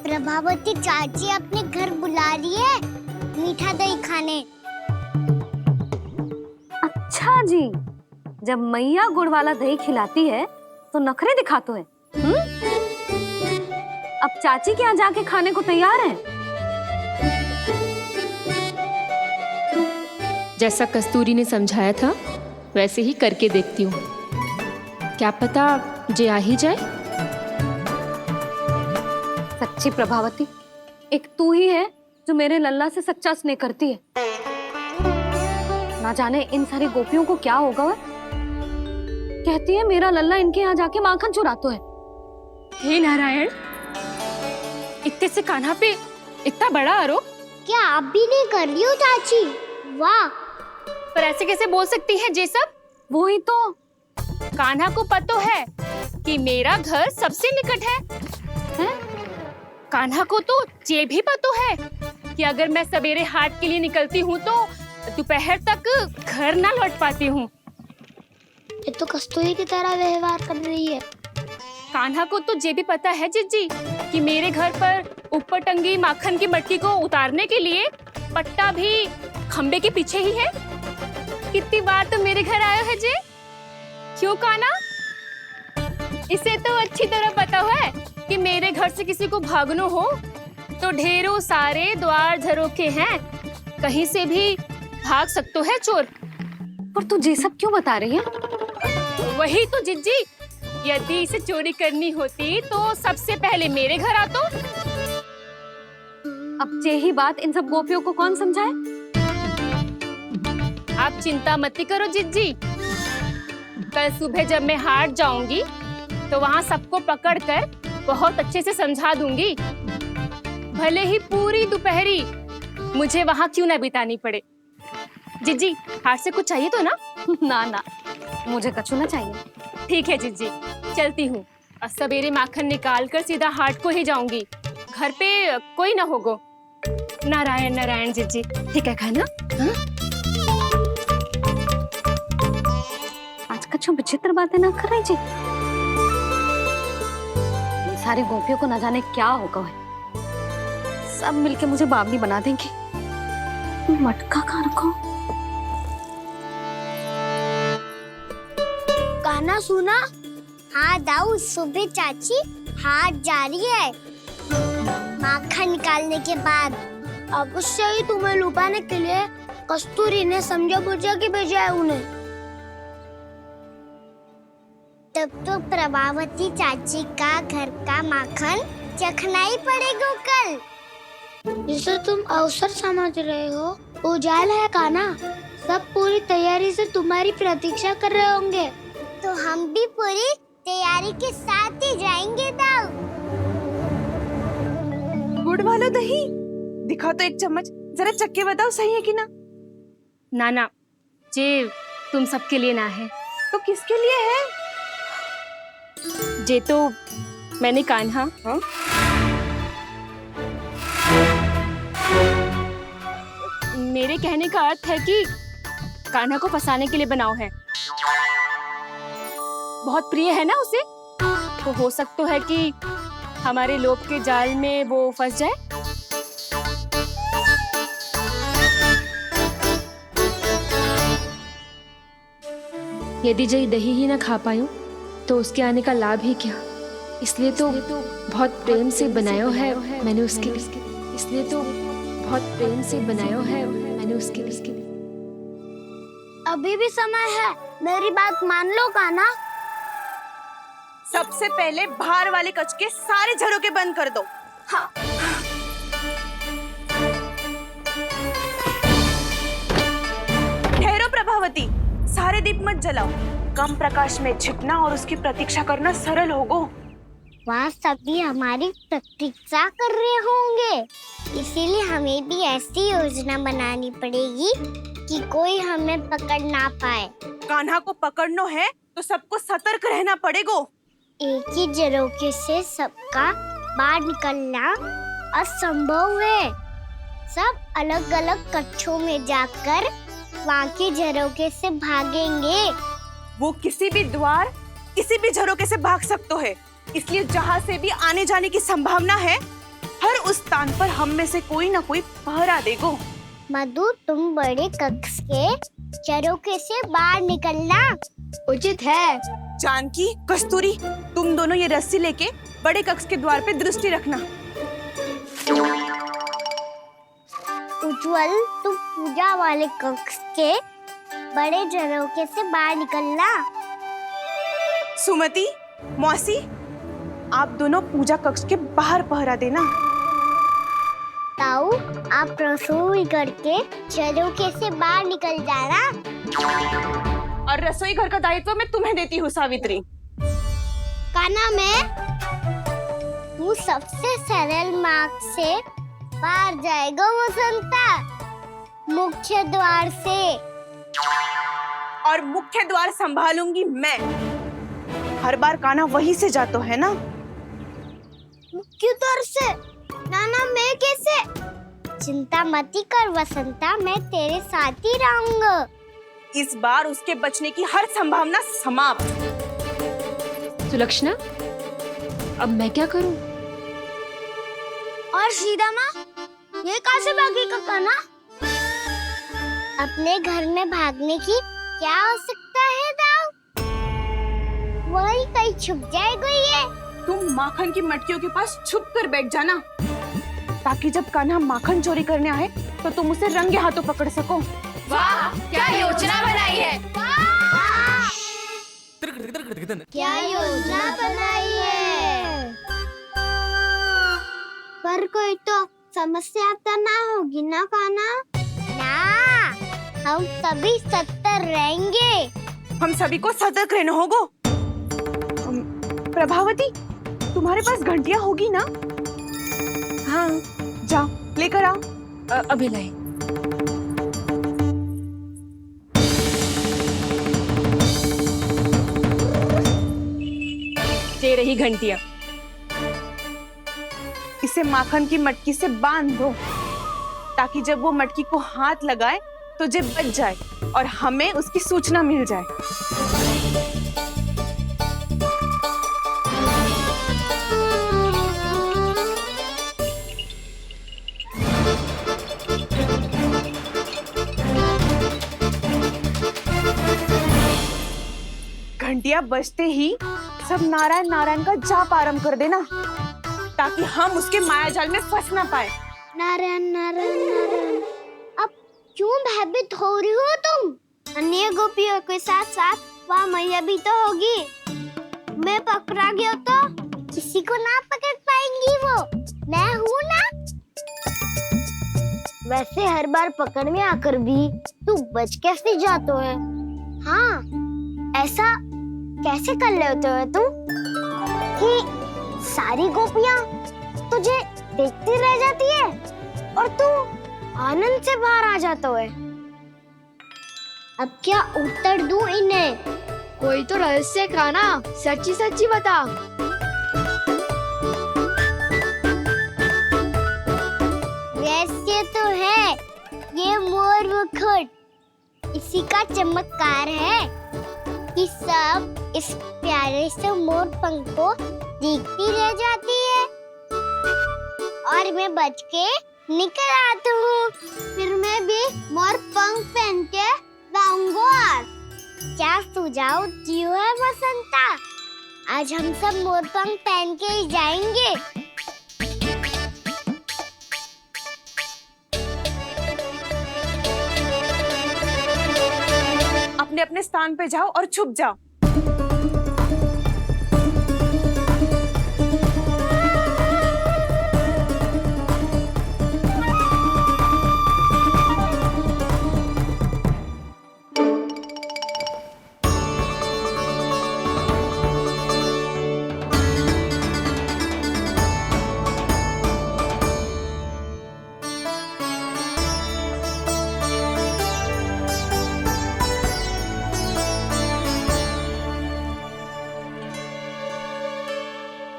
प्रभावती चाची अपने घर बुला रही है मीठा दही खाने। अच्छा जी, जब मैया गुड़ वाला दही खिलाती है तो नखरे दिखाते हैं। अब चाची के यहाँ जाके खाने को तैयार है। जैसा कस्तूरी ने समझाया था वैसे ही करके देखती हूँ, क्या पता जे आ ही जाए। सच्ची प्रभावती, एक तू ही है जो मेरे लल्ला से सच्चा स्नेह करती है। ना जाने इन सारी गोपियों को क्या होगा। वह कहती है मेरा लल्ला इनके यहाँ जाके माखन चुराता है। हे नारायण, इतने से कान्हा पे इतना बड़ा आरोप। क्या आप भी नहीं कर रही हो चाची? वाह, पर ऐसे कैसे बोल सकती है जे सब? वो ही तो। कान्हा को पता है कि मेरा घर सबसे निकट है? कान्हा को तो ये भी पता है कि अगर मैं सवेरे हाट के लिए निकलती हूँ तो दोपहर तक घर ना लौट पाती हूँ। ये तो कस्तूरी की तरह व्यवहार कर रही है। कान्हा को तो ये भी पता है जिज्जी कि मेरे घर पर ऊपर टंगी माखन की मटकी को उतारने के लिए पट्टा भी खंबे के पीछे ही है। कितनी बार तो मेरे घर आयो है जे। क्यों कान्हा? इसे तो अच्छी तरह पता है कि मेरे घर से किसी को भागना हो तो ढेरों सारे द्वार झरोखे हैं, कहीं से भी भाग सकते है चोर। पर तू ये सब क्यों बता रही है? वही तो जिज्जी, यदि इसे चोरी करनी होती तो सबसे पहले मेरे घर आतो। अब यही बात इन सब गोपियों को कौन समझाए? आप चिंता मत करो जिज्जी, कल सुबह जब मैं हाट जाऊंगी तो वहाँ सबको पकड़कर बहुत अच्छे से समझा दूंगी। भले ही पूरी दोपहरी मुझे वहाँ क्यों ना बितानी पड़े। जिज्जी, हाट से कुछ चाहिए तो ना? ना ना, मुझे कछु ना चाहिए। ठीक है जिज्जी, चलती हूँ। और सवेरे माखन निकाल कर सीधा हाट को ही जाऊंगी, घर पे कोई ना होगो। नारायण नारायण जिज्जी, ठीक है खाना? हाँ? कुछ विचित्र बातें ना कर रही जी। इन सारी गोपियों को न जाने क्या होगा है। सब मिलके मुझे बावली बना देंगे। मटका कहाँ रखो? गाना सुना? हाँ दाऊ, सुबह चाची हाथ जा रही है माखन निकालने के बाद। अवश्य ही तुम्हें लुभाने के लिए कस्तूरी ने समझा बुझा के भेजा है उन्हें। तब तो प्रभावती चाची का घर का माखन चखना ही पड़ेगा कल। जिसे तुम अवसर समझ रहे हो, उजाल है काना। सब पूरी तैयारी से तुम्हारी प्रतीक्षा कर रहे होंगे। तो हम भी पूरी तैयारी के साथ ही जाएंगे दाऊ। गुड़ वाला दही दिखाओ तो एक चम्मच, जरा चक्के बताओ सही है कि ना। ना जे तुम सबके लिए ना है। तो किसके लिए है? जे तो मैंने कान्हा मेरे कहने का अर्थ है कि कान्हा को फंसाने के लिए बनाओ है। बहुत प्रिय है ना उसे, तो हो सकता है कि हमारे लोभ के जाल में वो फंस जाए। यदि जय दही ही ना खा पायूं तो उसके आने का लाभ ही क्या। इसलिए तो बहुत प्रेम से बनाया है मैंने उसके लिए। इसलिए तो बहुत प्रेम से बनाया है मैंने उसके लिए। अभी भी समय है, मेरी बात मान लो काना। सबसे पहले बाहर वाले कच के सारे झरोके बंद कर दो। हाँ। ठहरो प्रभावती, सारे दीप मत जलाओ। कम प्रकाश में छिपना और उसकी प्रतीक्षा करना सरल होगो। वहाँ सभी हमारी प्रतीक्षा कर रहे होंगे, इसीलिए हमें भी ऐसी योजना बनानी पड़ेगी कि कोई हमें पकड़ ना पाए। कान्हा को पकड़ना है तो सबको सतर्क रहना पड़ेगा। एक ही झरोखे से सबका बाहर निकलना असंभव है। सब अलग अलग कक्षों में जाकर वहाँ के झरोखे से भागेंगे। वो किसी भी द्वार, किसी भी झरोखे से भाग सकते है, इसलिए जहाँ से भी आने जाने की संभावना है, हर उस स्थान पर हम में से कोई ना कोई पहरा देगो। मधु, तुम बड़े कक्ष के झरोखे से बाहर निकलना उचित है। जानकी, कस्तूरी, तुम दोनों ये रस्सी लेके बड़े कक्ष के द्वार पे दृष्टि रखना। उज्जवल, तुम पूजा वाले कक्ष के बड़े झरोखे से बाहर निकलना। सुमति, मौसी, आप दोनों पूजा कक्ष के बाहर पहरा देना। ताऊ, आप रसोई करके झरोखे से बाहर निकल जाना। और रसोई घर का दायित्व मैं तुम्हें देती हूँ सावित्री। काना, मैं तू सबसे सरल मार्ग से बाहर जाएगा वसंता, मुख्य द्वार से। और मुख्य द्वार संभालूंगी मैं। हर बार कान्हा वहीं से जाता है ना। मुख्य द्वार से? नाना, मैं कैसे? चिंता मत कर वसंता, मैं तेरे साथ ही रहूंगा। इस बार उसके बचने की हर संभावना समाप्त। सुलक्षणा, अब मैं क्या करूं? और सीधा माँ, ये कहाँ से भागेगा काना? अपने घर में भागने की क्या हो सकता है दाऊ? वही कहीं छुप जाएगा ये। तुम माखन की मटकियों के पास छुप कर बैठ जाना, ताकि जब कान्हा माखन चोरी करने आए तो तुम उसे रंगे हाथों पकड़ सको। वाह, क्या योजना बनाई है। क्या योजना बनाई है? पर कोई तो समस्या तो ना होगी ना काना? ना, हम सभी सतर्क रहेंगे। हम सभी को सतर्क रहना होगा। प्रभावती, तुम्हारे पास घंटियां होगी ना? हाँ, जाओ लेकर आओ। अभी लाई। ये रही घंटियां। इसे माखन की मटकी से बांध दो, ताकि जब वो मटकी को हाथ लगाए तो जे बच जाए और हमें उसकी सूचना मिल जाए। घंटियां बजते ही सब नारायण नारायण का जाप आरंभ कर देना, ताकि हम उसके मायाजाल में फंस ना पाए। नारायण नारायण नारायण। अब क्यों भयभीत हो रही हो तुम? अन्य गोपियों के साथ साथ वहाँ मैया भी तो होगी। मैं पकड़ा गया तो किसी को ना पकड़ पाएंगी वो, मैं हूँ ना। वैसे हर बार पकड़ने आकर भी तू बच कैसे जाता है? हाँ, ऐसा कैसे कर लेते हो तुम कि सारी गोपियाँ तुझे देखती रह जाती है और तू आनंद से बाहर आ जाता है? अब क्या उत्तर दूं इन्हें? कोई तो रहस्य काना, सच्ची सच्ची बता। रहस्य तो है, ये मोर मुकुट इसी का चमत्कार है कि सब इस प्यारे से मोर पंख को देखती रह जाती है और मैं बच के निकल आता हूँ। फिर मैं भी मोर पंख पहन के गाऊंगा। क्या सुझाव दियो है बसंता? आज हम सब मोर पंख पहन के ही जाएंगे। अपने अपने स्थान पे जाओ और छुप जाओ।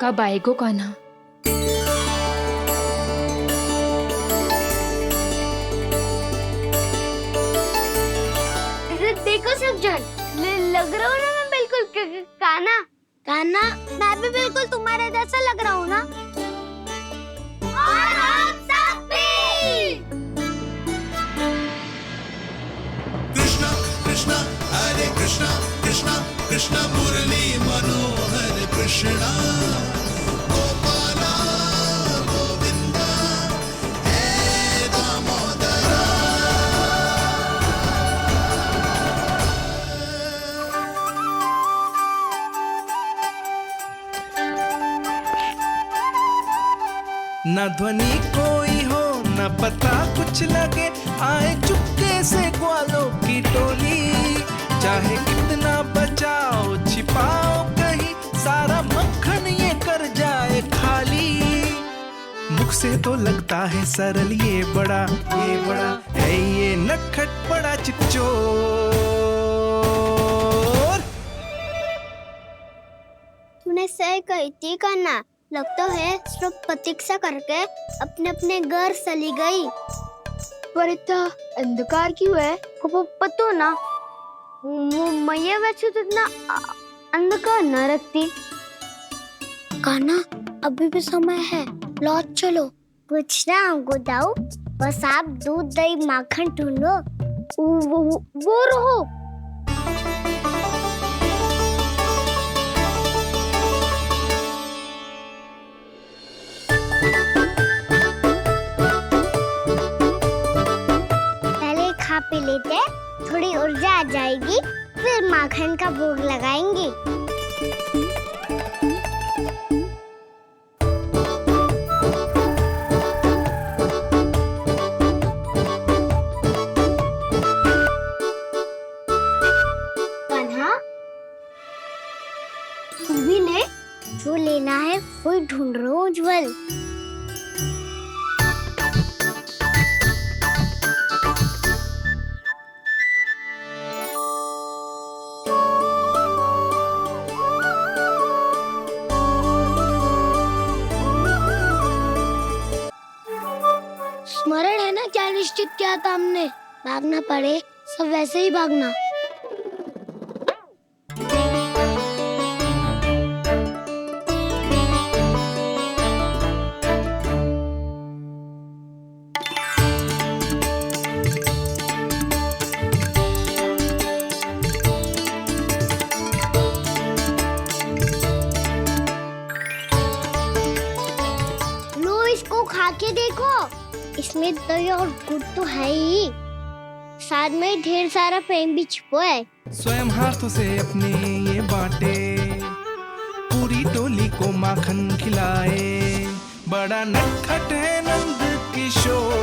कब आएगो कान्हा? देखो सब जन, लग रहा हूँ ना मैं बिल्कुल कान्हा। कान्हा, मैं भी बिल्कुल तुम्हारे जैसा लग रहा हूँ ना? और हम सब भी। कृष्णा कृष्णा हरे कृष्णा कृष्णा कृष्णा मुरली मनोहर कृष्णा गोपाला गोविंदा हे दामोदरा। न ध्वनि कोई हो न पता कुछ लगे, आए चुपके से ग्वालों की टोली। चाहे कितना बचाओ छिपाओ कहीं, सारा मक्खन ये कर जाए खाली। मुख से तो लगता है सरल, ये बड़ा है ये नटखट बड़ा चिच्चोर। तूने सही कही थी कान्हा, लगता है सिर्फ प्रतीक्षा करके अपने अपने घर चली गई। पर इतना अंधकार क्यों है? पतो ना, मैया वैसे तो इतना अंधकार न रखती। कान्हा, अभी भी समय है, लौट चलो। कुछ ना हमको दाऊ, बस आप दूध दही माखन ढूंढो। वो रहो। पहले खा पी लेते, थोड़ी ऊर्जा आ जाएगी, फिर माखन का भोग लगाएंगे। कान्हा, तू भी ले, जो लेना है वही ढूंढ रहा हूँ उज्जवल। स्मरण है ना क्या निश्चित किया था हमने? भागना पड़े सब वैसे ही भागना। खा के देखो, इसमें दही और गुड़ तो है ही, साथ में ढेर सारा प्रेम भी छुपा है। स्वयं हाथों से अपने ये बांटे, पूरी टोली को माखन खिलाए, बड़ा नटखट है नंद किशोर।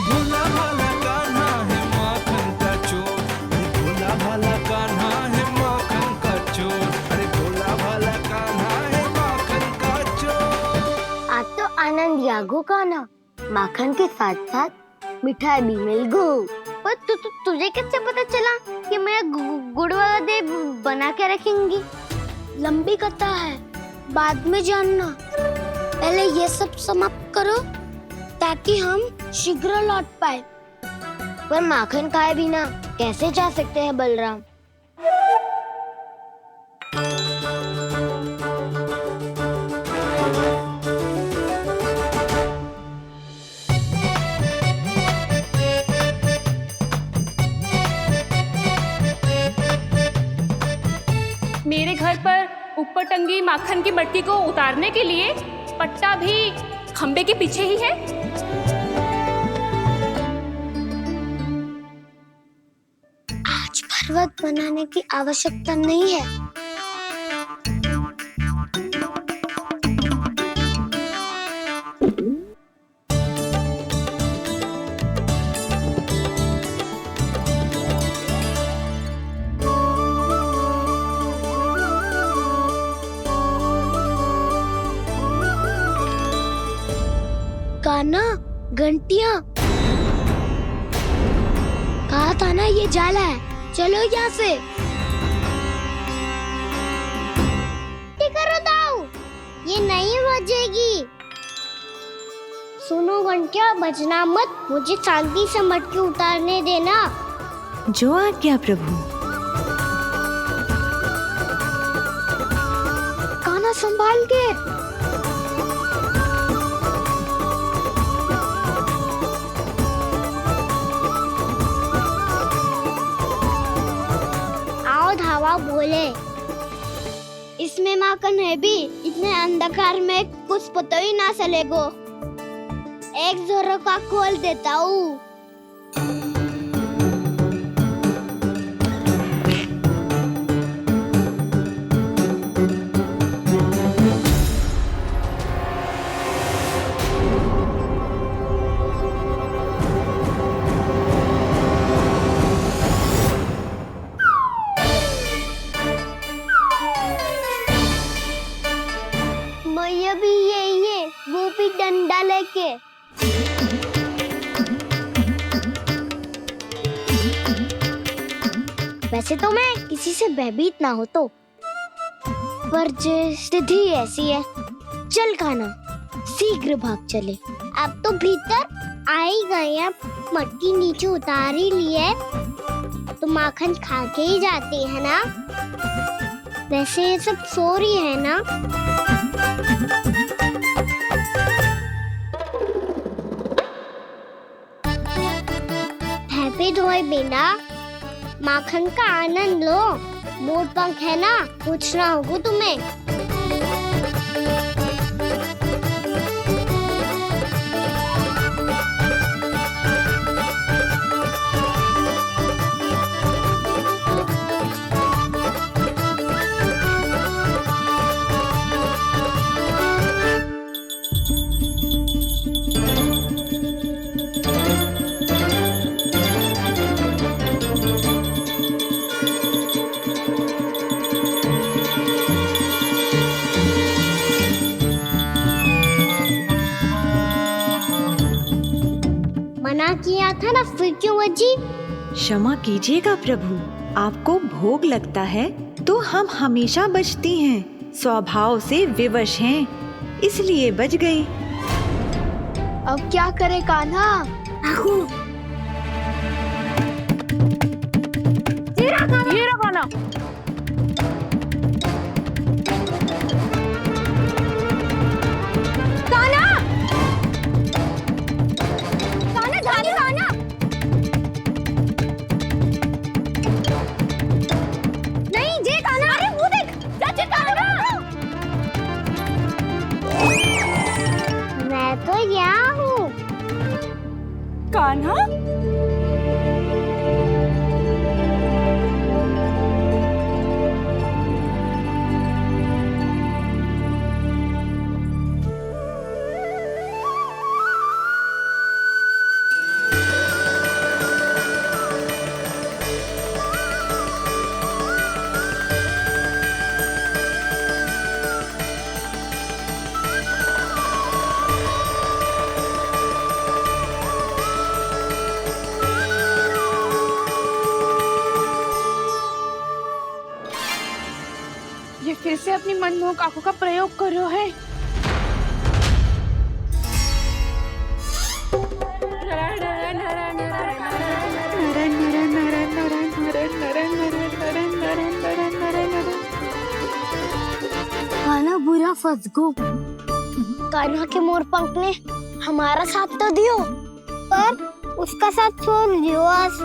भोला भाला कान्हा है माखन का चोर, अरे भोला भाला कान्हा है माखन का चोर, अरे भोला भाला कान्हा है माखन का चोर। आज तो आनंद यागो का ना, माखन के साथ साथ मिठाई भी मिल गई। पर तुझे कैसे पता चला कि मैं गुड़ वाला देव बना के रखेंगी? लंबी कथा है, बाद में जानना। पहले ये सब समाप्त करो ताकि हम शीघ्र लौट पाए। पर माखन खाए बिना कैसे जा सकते हैं बलराम? मेरे घर पर ऊपर टंगी माखन की मटकी को उतारने के लिए पट्टा भी खंबे के पीछे ही है। आज पर्वत बनाने की आवश्यकता नहीं है। कान्हा, घंटियां, कहा था ना ये जाला है, चलो यहाँ से। करो दाऊ, ये नहीं बजेगी। सुनो घंटिया, बजना मत, मुझे शांति से मटकी उतारने देना। जो आज्ञा प्रभु। कान्हा संभाल के। धावा बोले, इसमें माखन है भी, इतने अंधकार में कुछ पता ही ना चलेगो। एक जोरों का खोल देता हूँ। वो भी डंडा लेके। वैसे तो मैं किसी से भयभीत ना हो तो, पर स्थिति ऐसी है। चल कान्हा, शीघ्र भाग चले। अब तो भीतर आ ही गए हैं, मटकी नीचे उतार ही लिए तो माखन खा के ही जाते हैं ना। वैसे ये सब सो रही है ना। हैप्पी धोए बिना माखन का आनंद लो। मोर पंख है ना, पूछना होगा तुम्हें। मना किया था ना, फिर क्यों अजी? क्षमा कीजिएगा प्रभु, आपको भोग लगता है तो हम हमेशा बचती हैं, स्वभाव से विवश हैं, इसलिए बच गई। अब क्या करे कान्हा? ये रखो ना। कान्हा? ये फिर से अपनी मनमोहक आंखों का प्रयोग कर रहे है। कान्हा बुरा फंस गो। कान्हा के मोर पंख ने हमारा साथ तो दियो, पर उसका साथ छोड़ दियो आज।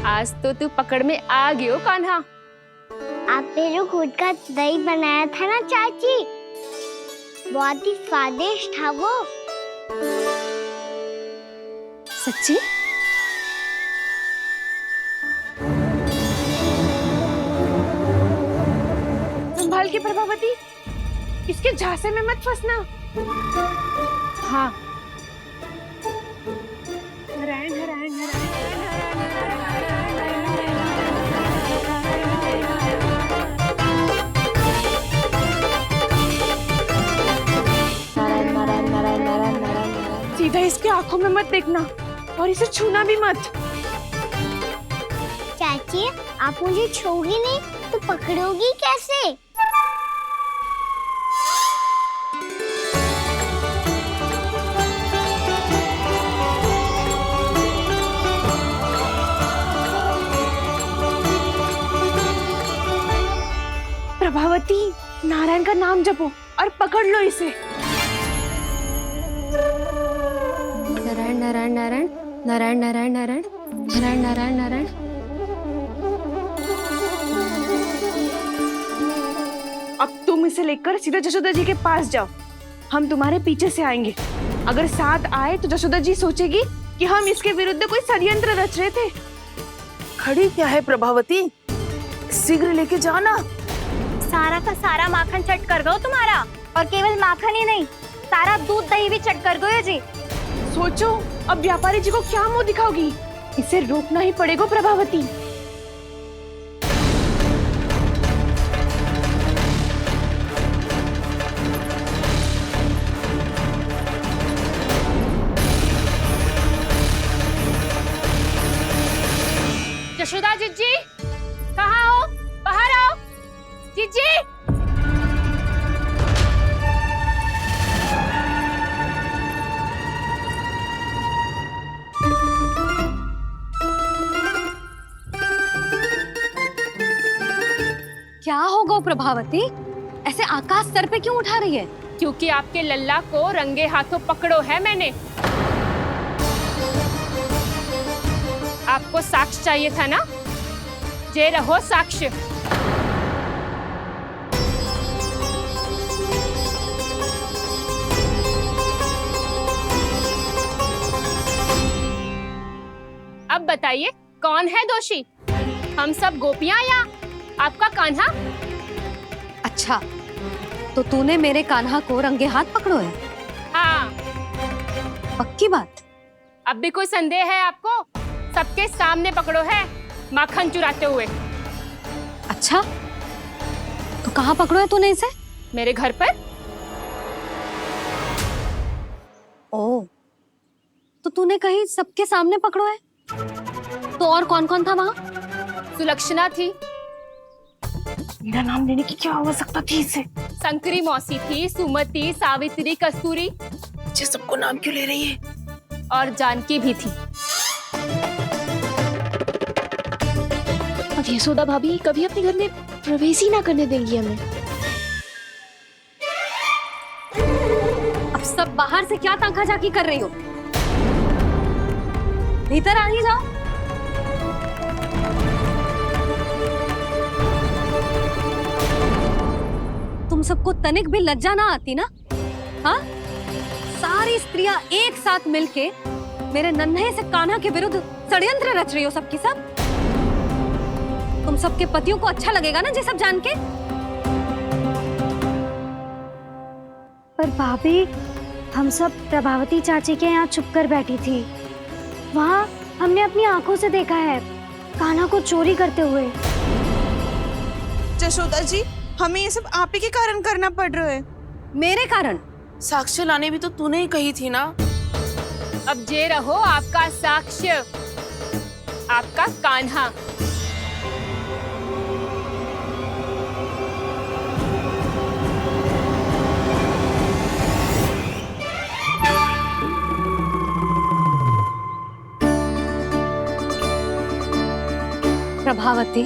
आज तो तू पकड़ में आ गई हो कान्हा। आपने जो खुद का दही बनाया था ना चाची, बहुत ही स्वादिष्ट था वो। सच्ची? संभाल के प्रभावती, इसके झांसे में मत फंसना। हाँ। सीधा इसके आंखों में मत देखना और इसे छूना भी मत। चाची, आप मुझे छोड़ोगी नहीं तो पकड़ोगी कैसे? प्रभावती, नारायण का नाम जपो और पकड़ लो इसे। नारायण नारायण नारायण नारायण नारायण नारायण नारायण नारायण नारायण। अब तुम इसे लेकर सीधा जशोदा जी के पास जाओ, हम तुम्हारे पीछे से आएंगे। अगर साथ आए तो जशोदा जी सोचेगी कि हम इसके विरुद्ध कोई षड्यंत्र रच रहे थे। खड़ी क्या है प्रभावती, शीघ्र लेके जाओ ना। सारा का सारा माखन चट कर गयो तुम्हारा, और केवल माखन ही नहीं, सारा दूध दही भी चट कर गयो जी। सोचो अब व्यापारी जी को क्या मुंह दिखाओगी। इसे रोकना ही पड़ेगा प्रभावती। यशोदा जीजी, कहाँ हो? बाहर आओ जीजी। क्या होगा प्रभावती, ऐसे आकाश सर पे क्यों उठा रही है? क्योंकि आपके लल्ला को रंगे हाथों पकड़ो है मैंने। आपको साक्ष्य चाहिए था ना, जे रहो साक्ष्य। अब बताइए कौन है दोषी, हम सब गोपियां या आपका कान्हा? अच्छा, तो तूने मेरे कान्हा को रंगे हाथ पकड़ो है? हाँ। पक्की बात? अब भी कोई संदेह है आपको? सबके सामने पकड़ो है माखन चुराते हुए। अच्छा, तो कहाँ पकड़ो है तूने इसे? मेरे घर पर। ओ, तो तूने कहीं सबके सामने पकड़ो है? तो और कौन कौन था वहाँ? सुलक्षणा थी। मेरा नाम लेने की क्या आवश्यकता थी इसे? संकरी मौसी थी, सुमति, सावित्री, कस्तूरी। ये सबको नाम क्यों ले रही है? और जानकी भी थी। अब यशोदा भाभी कभी अपने घर में प्रवेश ही ना करने देंगी हमें। अब सब बाहर से क्या ताका झाकी कर रही हो? भीतर आ ही जाओ। तुम सबको तनिक भी लज्जा ना आती ना? हाँ, सारी स्त्रियां एक साथ मिलके मेरे नन्हे से कान्हा के विरुद्ध षड्यंत्र रच रही हो सबकी सब। तुम सबके पतियों को अच्छा लगेगा ना ये सब जान के? पर भाभी, हम सब प्रभावती चाची के यहाँ छुप कर बैठी थी। वहाँ हमने अपनी आंखों से देखा है कान्हा को चोरी करते हुए। जशोदा जी, हमें ये सब आप ही के कारण करना पड़ रहा है। मेरे कारण? साक्ष्य लाने भी तो तूने ही कही थी ना। अब जे रहो आपका साक्ष्य, आपका कान्हा। प्रभावती,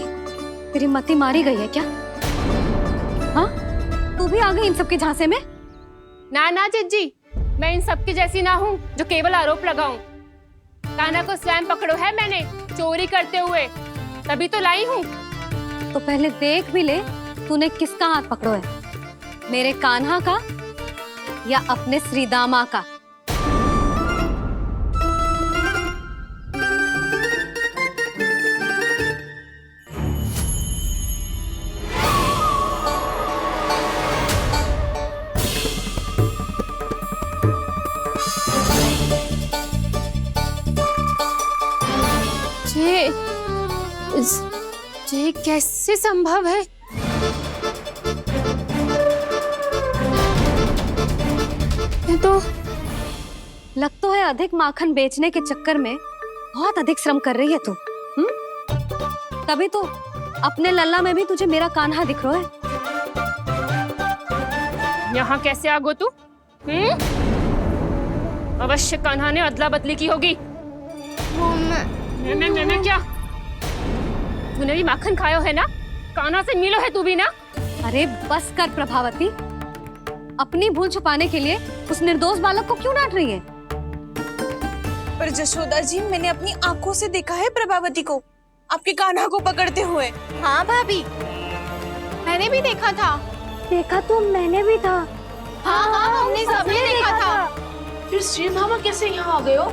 तेरी मति मारी गई है क्या? हाँ, तू भी आ गई इन सबके झांसे में? ना ना जिज्जी, मैं इन सबकी जैसी ना हूँ जो केवल आरोप लगाऊं। कान्हा को स्वयं पकड़ो है मैंने चोरी करते हुए, तभी तो लाई हूँ। तो पहले देख भी ले तूने किसका हाथ पकड़ो है, मेरे कान्हा का या अपने श्रीदामा का? ये कैसे संभव है? ये तो लग तो है अधिक माखन बेचने के चक्कर में बहुत अधिक श्रम कर रही है तू। तभी तो अपने लल्ला में भी तुझे मेरा कान्हा दिख रहा है। यहाँ कैसे आ गो तू? अवश्य कान्हा ने अदला बदली की होगी। मैं क्या? तूने भी माखन खायो है ना? कान्हा से मिलो है तू भी ना? अरे बस कर प्रभावती, अपनी भूल छुपाने के लिए उस निर्दोष बालक को क्यों डांट रही है? पर जशोदा जी, मैंने अपनी आंखों से देखा है प्रभावती को आपके कान्हा को पकड़ते हुए। हाँ भाभी, मैंने भी देखा था। देखा तो मैंने भी था। हाँ हाँ, हमने सबने देखा था। फिर श्रीधामा कैसे यहाँ आ गए हो?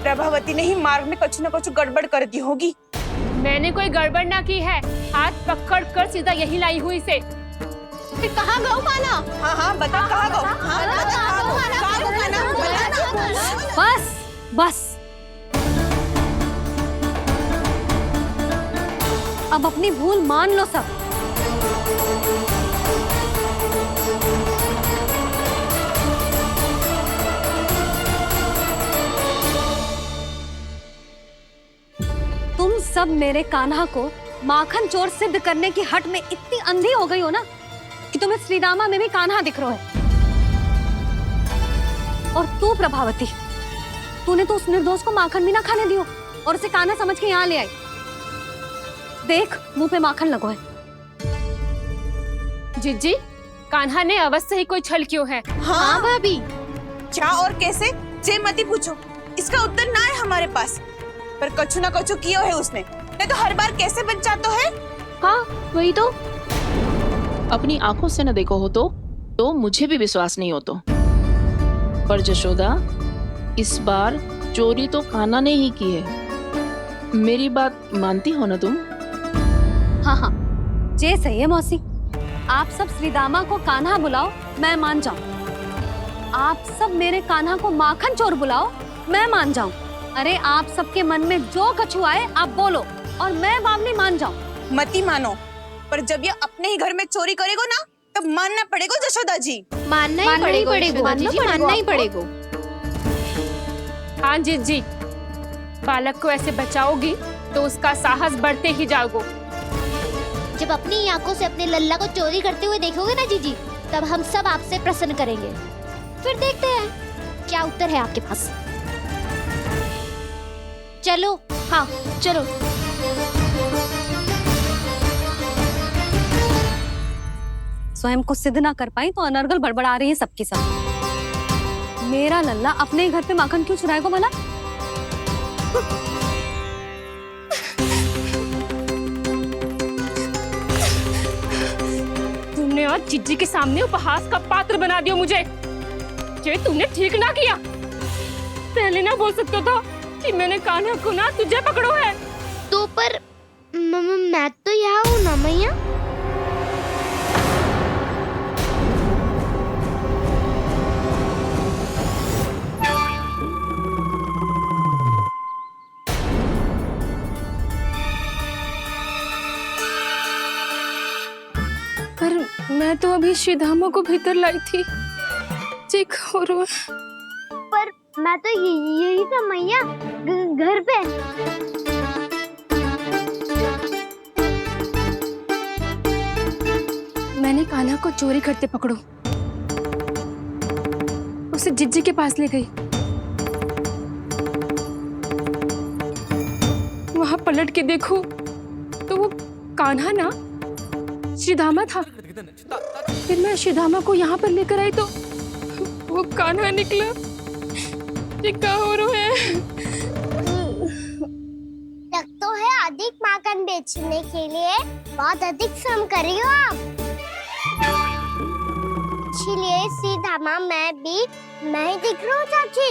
प्रभावती ने ही मार्ग में कुछ न कुछ गड़बड़ कर दी होगी। मैंने कोई गड़बड़ ना की है, हाथ पकड़ कर सीधा यही लाई हुई से। फिर कहाँ गौ कान्हा? हाँ हाँ, बता कहाँ गो? हाँ बता कहाँ गो? कहाँ गो कान्हा? बता ना। बस बस, अब अपनी भूल मान लो सब। तुम सब मेरे कान्हा को माखन चोर सिद्ध करने की हट में इतनी अंधी हो गई हो ना कि तुम्हें श्रीदामा में भी कान्हा दिख रहा है। और तू प्रभावती, तूने तो उस निर्दोष को माखन भी ना खाने दियो और उसे कान्हा समझ के यहाँ ले आई। देख, मुंह पे माखन लगो है। जिज्जी, कान्हा ने अवश्य ही कोई छल क्यों है। हाँ भाभी, क्या और कैसे? जे मती पूछो, इसका उत्तर ना है हमारे पास। पर कछु ना कछु कियो है उसने, नहीं तो हर बार कैसे बच जाता है। हाँ वही तो, अपनी आंखों से न देखो हो तो मुझे भी विश्वास नहीं हो तो। पर जशोदा, इस बार चोरी तो कान्हा ने ही की है। मेरी बात मानती हो ना तुम? हाँ हाँ, जे सही है मौसी। आप सब श्रीदामा को कान्हा बुलाओ, मैं मान जाऊं। आप सब मेरे कान्हा को माखन चोर बुलाओ, मैं मान जाऊं। अरे आप सबके मन में जो कछु आए आप बोलो और मैं बावली मान जाऊं। मती मानो, पर जब ये अपने ही घर में चोरी करेगो ना, तब मानना पड़ेगा जशोदा जी। मानना ही पड़ेगा, मानना ही पड़ेगा। हाँ जिज्जी, बालक को ऐसे बचाओगी तो उसका साहस बढ़ते ही जाओगे। जब अपनी आंखों से अपने लल्ला को चोरी करते हुए देखोगे ना जीजी, तब हम सब आपसे प्रसन्न करेंगे। फिर देखते हैं क्या उत्तर है आपके पास। चलो, हाँ चलो। स्वयं को सिद्ध ना कर पाई तो अनर्गल बड़बड़ा रही है सबके साथ। मेरा लल्ला अपने ही घर पे माखन क्यों चुराएगा भला? तुमने आज जिज्जी के सामने उपहास का पात्र बना दिया मुझे। ये तूने ठीक ना किया। पहले ना बोल सकता था कि मैंने कान्हा को ना तुझे पकड़ो है। तो पर मैं तो यहाँ हूँ ना मैया। पर मैं तो अभी श्रीधामा को भीतर लाई थी। चेक हो रहा है। पर मैं तो यही था मैया, घर पे। मैंने कान्हा को चोरी करते पकड़ो, उसे जिज्जी के पास ले गई। वहां पलट के देखो तो वो कान्हा ना श्रीधामा था। फिर मैं श्रीधामा को यहाँ पर लेकर आई तो वो कान्हा निकला। ये क्या हो रहा है? लग तो है अधिक माखन बेचने के लिए बहुत अधिक श्रम कर रही हो आप। इसीलिए श्रीधामा मैं ही दिख रहा हूँ चाची।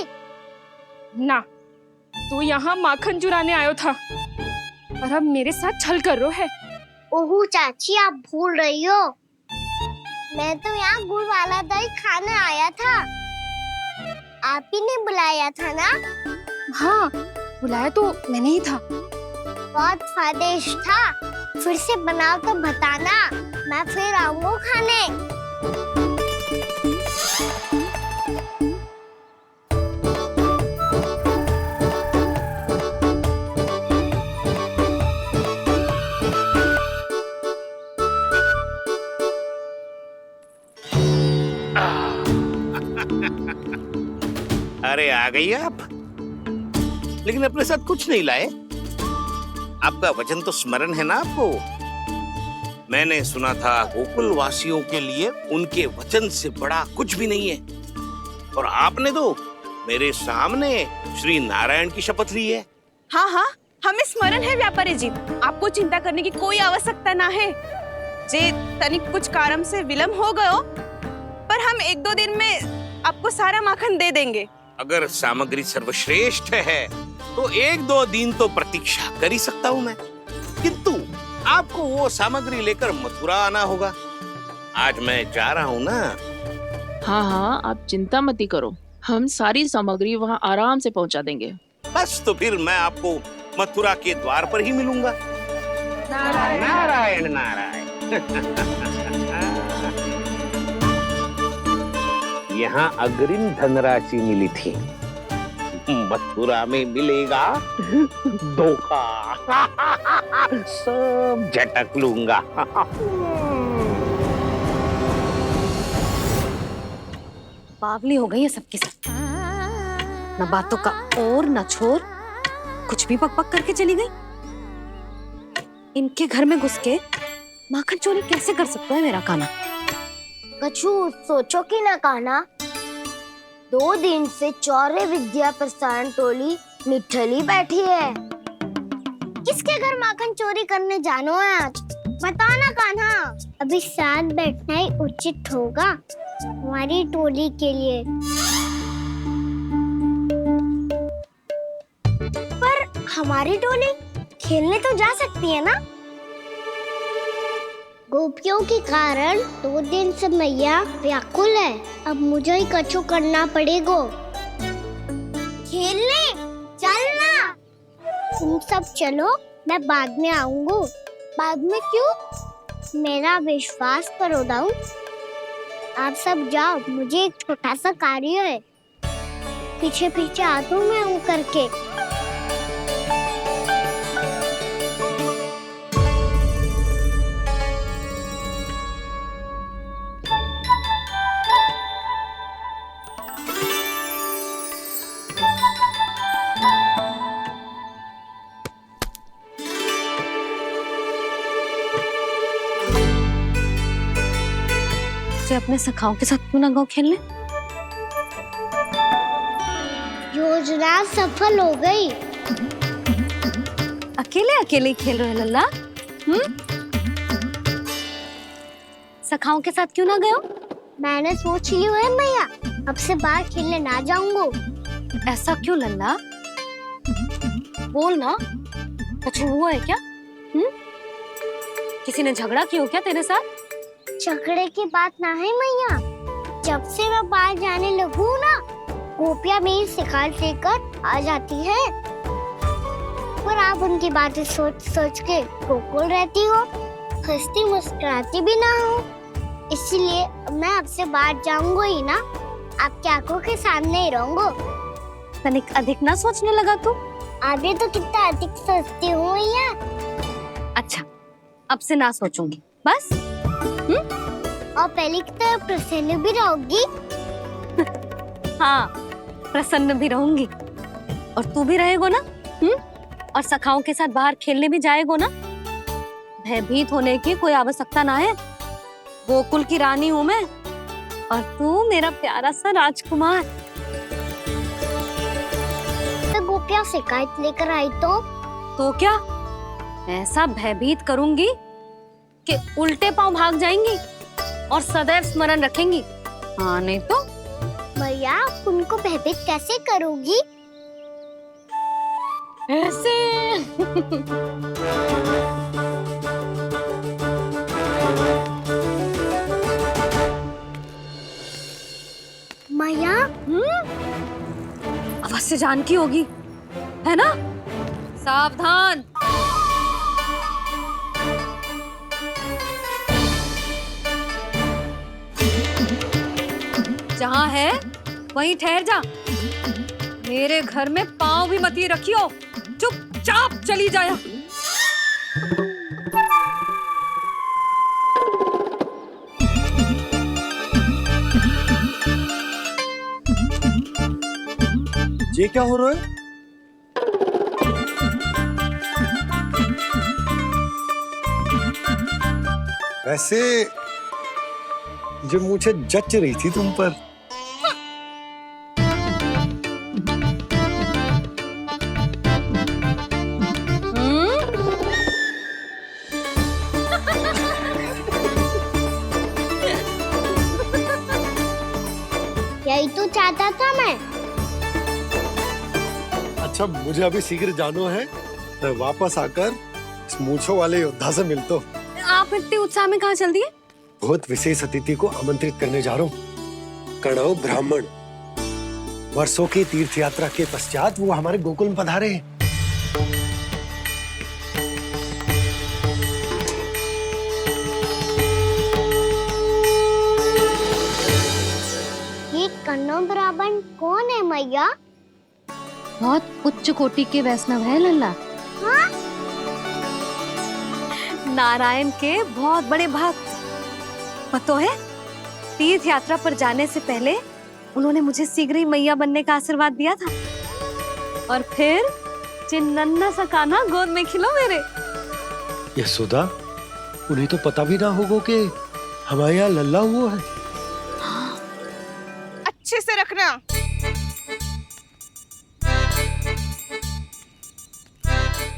ना, तू यहाँ माखन चुराने आयो था और अब मेरे साथ छल कर रो है। ओह चाची, आप भूल रही हो, मैं तो यहाँ गुड़ वाला दही खाने आया था। आप ही ने बुलाया था ना? हाँ, बुलाया तो मैंने ही था। बहुत स्वादिष्ट था, फिर से बनाओ तो बताना, मैं फिर आऊंगा खाने। अरे आ गई आप, लेकिन अपने साथ कुछ नहीं लाए। आपका वचन तो स्मरण है ना आपको? मैंने सुना था गोकुल वासियों के लिए उनके वचन से बड़ा कुछ भी नहीं है, और आपने तो मेरे सामने श्री नारायण की शपथ ली है। हाँ हाँ, हमें स्मरण है व्यापारी जी, आपको चिंता करने की कोई आवश्यकता ना है। जे तनिक कुछ कारण से विलंब हो गयो, पर हम 1-2 दिन में आपको सारा माखन दे देंगे। अगर सामग्री सर्वश्रेष्ठ है तो 1-2 दिन तो प्रतीक्षा कर ही सकता हूँ मैं, किंतु आपको वो सामग्री लेकर मथुरा आना होगा। आज मैं जा रहा हूँ ना। हाँ हाँ, आप चिंता मत ही करो, हम सारी सामग्री वहाँ आराम से पहुँचा देंगे। बस तो फिर मैं आपको मथुरा के द्वार पर ही मिलूंगा। नारायण नारायण। यहाँ अग्रिम धनराशि मिली थी, मथुरा में मिलेगा धोखा। सब झटक लूंगा। बावली हो गई है सबकी सब, न बातों का और न छोर, कुछ भी पक पक करके चली गई। इनके घर में घुस के माखन चोरी कैसे कर सकता है मेरा कान्हा? कछु सोचो कि ना कान्हा, 2 दिन से चौर्य विद्या प्रसारण टोली निठली बैठी है। किसके घर माखन चोरी करने जानो है आज? बताओ ना कान्हा। अभी साथ बैठना ही उचित होगा हमारी टोली के लिए। पर हमारी टोली खेलने तो जा सकती है ना? गोपियों के कारण 2 दिन से मैया व्याकुल है, अब मुझे ही कछु करना पड़ेगा। खेलने चलना। तुम सब चलो, मैं बाद में आऊंगा। बाद में क्यों? मेरा विश्वास करो दाऊ। आप सब जाओ, मुझे एक छोटा सा कार्य है। पीछे पीछे आता हूँ मैं हूँ करके। अपने सखाओं के साथ क्यों ना गाँव खेलने? योजना सफल हो गई। अकेले अकेले खेल रहे लल्ला? सखाओं के साथ क्यों ना गए हो? मैंने सोच लिया है मैया, अब से बाहर खेलने ना जाऊंगा। ऐसा क्यों लल्ला? बोल ना, कुछ हुआ है क्या? किसी ने झगड़ा किया हो क्या तेरे साथ? झगड़े की बात ना है मैया, जब से मैं बाहर जाने लगू ना, गोपियां मेरी शिकायत लेकर आ जाती है। पर आप उनकी बातें सोच सोच के गोकुल रहती हो, हंसती मुस्कुराती भी ना हो। इसलिए मैं आपसे बाहर जाऊंगा ही ना, आपकी आंखों के सामने ही रहूंगा। तनिक अधिक ना सोचने लगा तू? आगे तो कितना अधिक सोचती हूँ मैया। अच्छा, अब से ना सोचूंगी बस। और पहले की तरह प्रसन्न भी रहोगी। हाँ, प्रसन्न भी रहूंगी। और तू भी रहेगो ना? और सखाओं के साथ बाहर खेलने भी जाएगो ना? भयभीत होने की कोई आवश्यकता ना है। गोकुल की रानी हूँ मैं, और तू मेरा प्यारा सा राजकुमार। तो गोपियां शिकायत लेकर आई तो क्या ऐसा भयभीत करूंगी कि उल्टे पांव भाग जाएंगी और सदैव स्मरण रखेंगी? हाँ नहीं तो? भैया उनको भयभीत कैसे करोगी? ऐसे। मैया अवश्य जानकी होगी, है ना? सावधान। जहाँ है वहीं ठहर जा। मेरे घर में पाँव भी मत ही रखियो, चुपचाप चली जाया। ये क्या हो रहा है? वैसे जो मुझे जच रही थी तुम पर। यही तो चाहता था मैं। अच्छा मुझे अभी शीघ्र जाना है, मैं वापस आकर इस मूंछों वाले योद्धा से मिलता हूँ। आप इतने उत्साह में कहाँ चल दिए? बहुत विशेष अतिथि को आमंत्रित करने जा रहा हूँ। कणव ब्राह्मण वर्षों की तीर्थ यात्रा के पश्चात वो हमारे गोकुल में पधारे हैं। ये कणव ब्राह्मण कौन है मैया? बहुत उच्च कोटि के वैष्णव है लल्ला। हाँ? नारायण के बहुत बड़े भक्त। पता है, तीर्थ यात्रा पर जाने से पहले उन्होंने मुझे शीघ्र ही मैया बनने का आशीर्वाद दिया था। और फिर चिन्नन्ना सा कान्हा गोद में खिलो मेरे। यशोदा, उन्हें तो पता भी ना होगा कि हमारे यहाँ लल्ला हुआ है। अच्छे से रखना।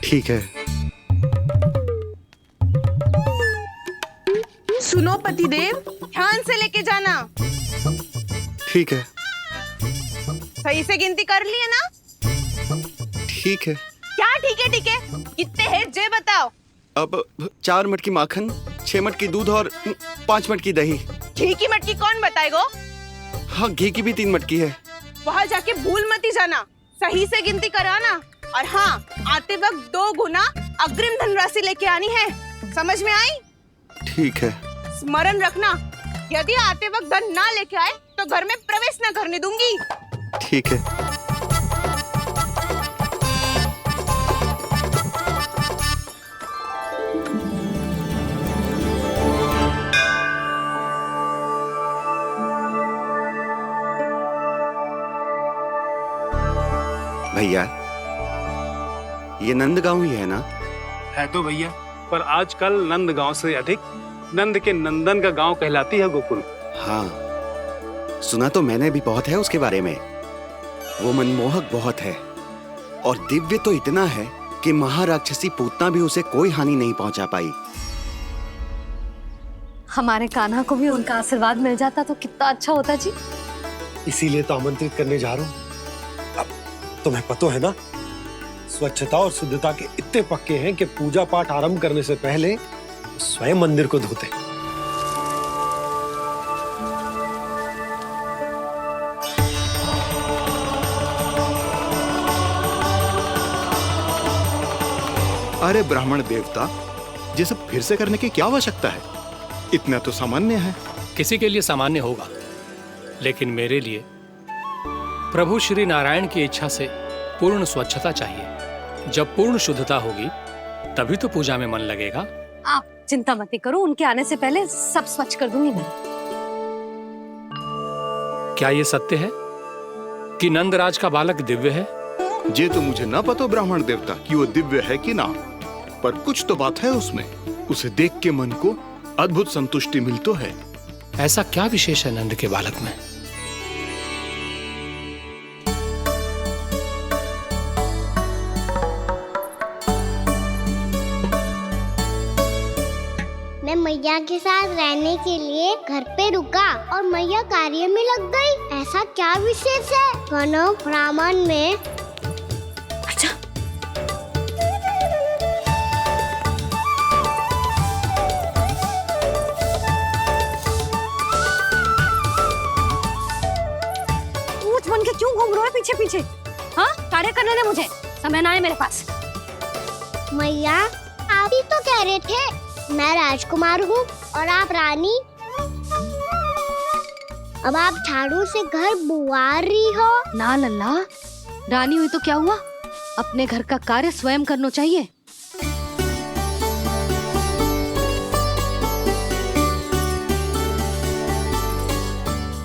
ठीक है। सुनो पतिदेव, ध्यान से लेके जाना। ठीक है। सही से गिनती कर ली है ना? ठीक है। क्या ठीक है ठीक है? कितने हैं जे बताओ। अब 4 मटकी माखन, 6 मटकी दूध और 5 मटकी दही। घी की मटकी कौन बताएगो? हाँ, घी की भी 3 मटकी है। वहाँ जाके भूल मत ही जाना, सही से गिनती कराना। और हाँ, आते वक्त 2 गुना अग्रिम धनराशि लेके आनी है। समझ में आई? ठीक है। स्मरण रखना, यदि आते वक्त धन ना लेके आए तो घर में प्रवेश न करने दूंगी। ठीक है। भैया, ये नंदगांव ही है ना? है तो भैया, पर आजकल नंदगांव से अधिक नंद के नंदन का गांव कहलाती है गोकुल। हाँ, सुना तो मैंने भी बहुत है उसके बारे में। वो मनमोहक बहुत है और दिव्य तो इतना है कि महाराक्षसी पूतना भी उसे कोई हानि नहीं पहुंचा पाई। हमारे कान्हा को भी उनका आशीर्वाद मिल जाता तो कितना अच्छा होता जी। इसीलिए तो आमंत्रित करने जा रहा हूँ। अब तुम्हें पता है ना, स्वच्छता और शुद्धता के इतने पक्के हैं कि पूजा पाठ आरंभ करने से पहले स्वयं मंदिर को धोते। अरे ब्राह्मण देवता, ये सब फिर से करने की क्या आवश्यकता है? इतना तो सामान्य है। किसी के लिए सामान्य होगा, लेकिन मेरे लिए प्रभु श्री नारायण की इच्छा से पूर्ण स्वच्छता चाहिए। जब पूर्ण शुद्धता होगी तभी तो पूजा में मन लगेगा। आप चिंता मत करो, उनके आने से पहले सब स्वच्छ कर दूंगी मैं। क्या ये सत्य है कि नंदराज का बालक दिव्य है? ये तो मुझे ना पता ब्राह्मण देवता कि वो दिव्य है कि ना, पर कुछ तो बात है उसमें। उसे देख के मन को अद्भुत संतुष्टि मिल तो है। ऐसा क्या विशेष है नंद के बालक में? मैं मैया के साथ रहने के लिए घर पे रुका और मैया कार्य में लग गई। ऐसा क्या विशेष है कौनो ब्राह्मण में? अच्छा, ऊंच बन के क्यों घूम रहे हो पीछे पीछे? हाँ, कार्य करने दे मुझे, समय ना है मेरे पास। मैया, आप ही तो कह रहे थे मैं राजकुमार हूँ और आप रानी। अब आप झाड़ू से घर बुआ रही हो। ना लल्ला, रानी हुई तो क्या हुआ, अपने घर का कार्य स्वयं करना चाहिए।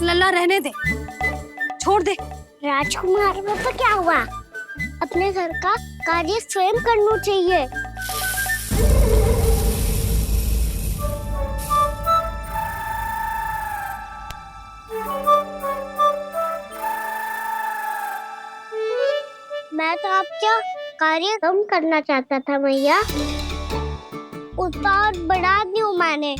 लल्ला रहने दे, छोड़ दे। राजकुमार में तो क्या हुआ, अपने घर का कार्य स्वयं करना चाहिए। मैं तो आपका कार्य कम करना चाहता था मैया, उसका और बढ़ा दूं मैंने।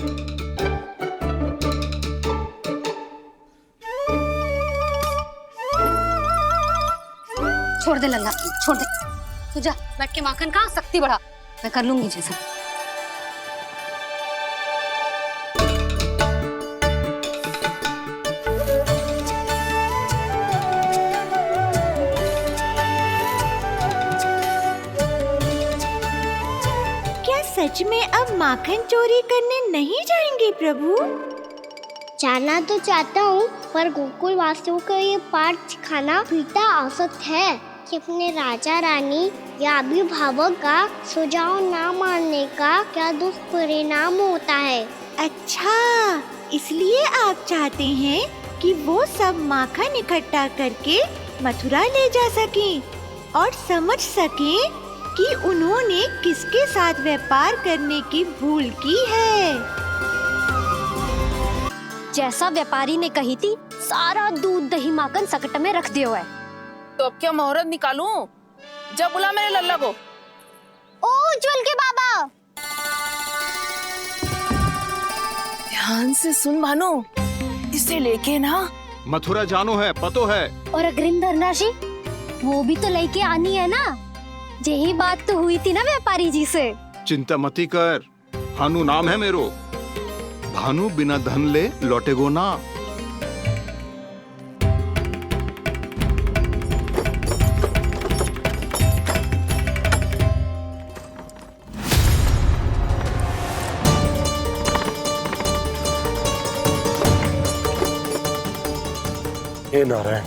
छोड़ दे लल्ला, छोड़ दे। तू जा बैठ के माखन खा, शक्ति बढ़ा, मैं कर लूंगी जैसा। सच में अब माखन चोरी करने नहीं जाएंगे प्रभु? जाना तो चाहता हूँ, पर गोकुल वासियों को ये पाठ सिखाना पिता औसत है कि अपने राजा रानी या अभिभावक का सुझाव ना मानने का क्या दुष्परिणाम होता है। अच्छा, इसलिए आप चाहते हैं कि वो सब माखन इकट्ठा करके मथुरा ले जा सकें और समझ सकें कि उन्होंने किसके साथ व्यापार करने की भूल की है। जैसा व्यापारी ने कही थी, सारा दूध दही माखन सकट में रख दियो है। तो अब क्या मुहूर्त निकालूं? जब बुला मेरे लल्ला को। ओ उज्जवल के बाबा, ध्यान से सुन भानु, इसे लेके ना मथुरा जानो है, पतो है। और अग्रिम धनराशि वो भी तो लेके आनी है ना। यही बात तो हुई थी ना व्यापारी जी से। चिंता मती कर, भानु नाम है मेरो। भानु बिना धन ले लौटेगो ना। हे नारायण,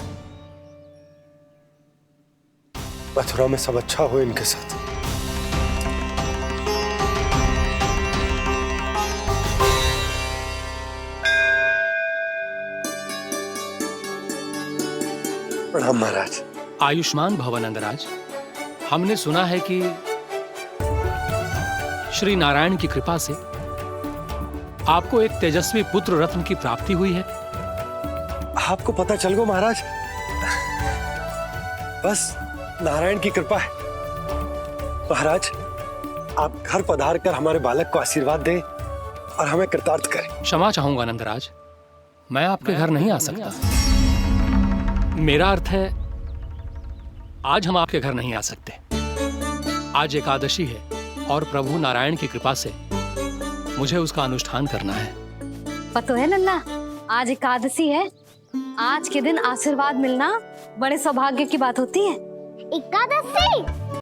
मथुरा में सब अच्छा हो इनके साथ। प्रणाम महाराज। आयुष्मान भव नंदराज। हमने सुना है कि श्री नारायण की कृपा से आपको एक तेजस्वी पुत्र रत्न की प्राप्ति हुई है। आपको पता चल गो महाराज, बस नारायण की कृपा है। महाराज, आप घर पधार कर हमारे बालक को आशीर्वाद दें और हमें कृतार्थ करें। क्षमा चाहूंगा नंदराज, मैं आपके घर नहीं आ सकता। मेरा अर्थ है आज हम आपके घर नहीं आ सकते। आज एकादशी है और प्रभु नारायण की कृपा से मुझे उसका अनुष्ठान करना है। पतो है लल्ला, आज एकादशी है। आज के दिन आशीर्वाद मिलना बड़े सौभाग्य की बात होती है। एकादशी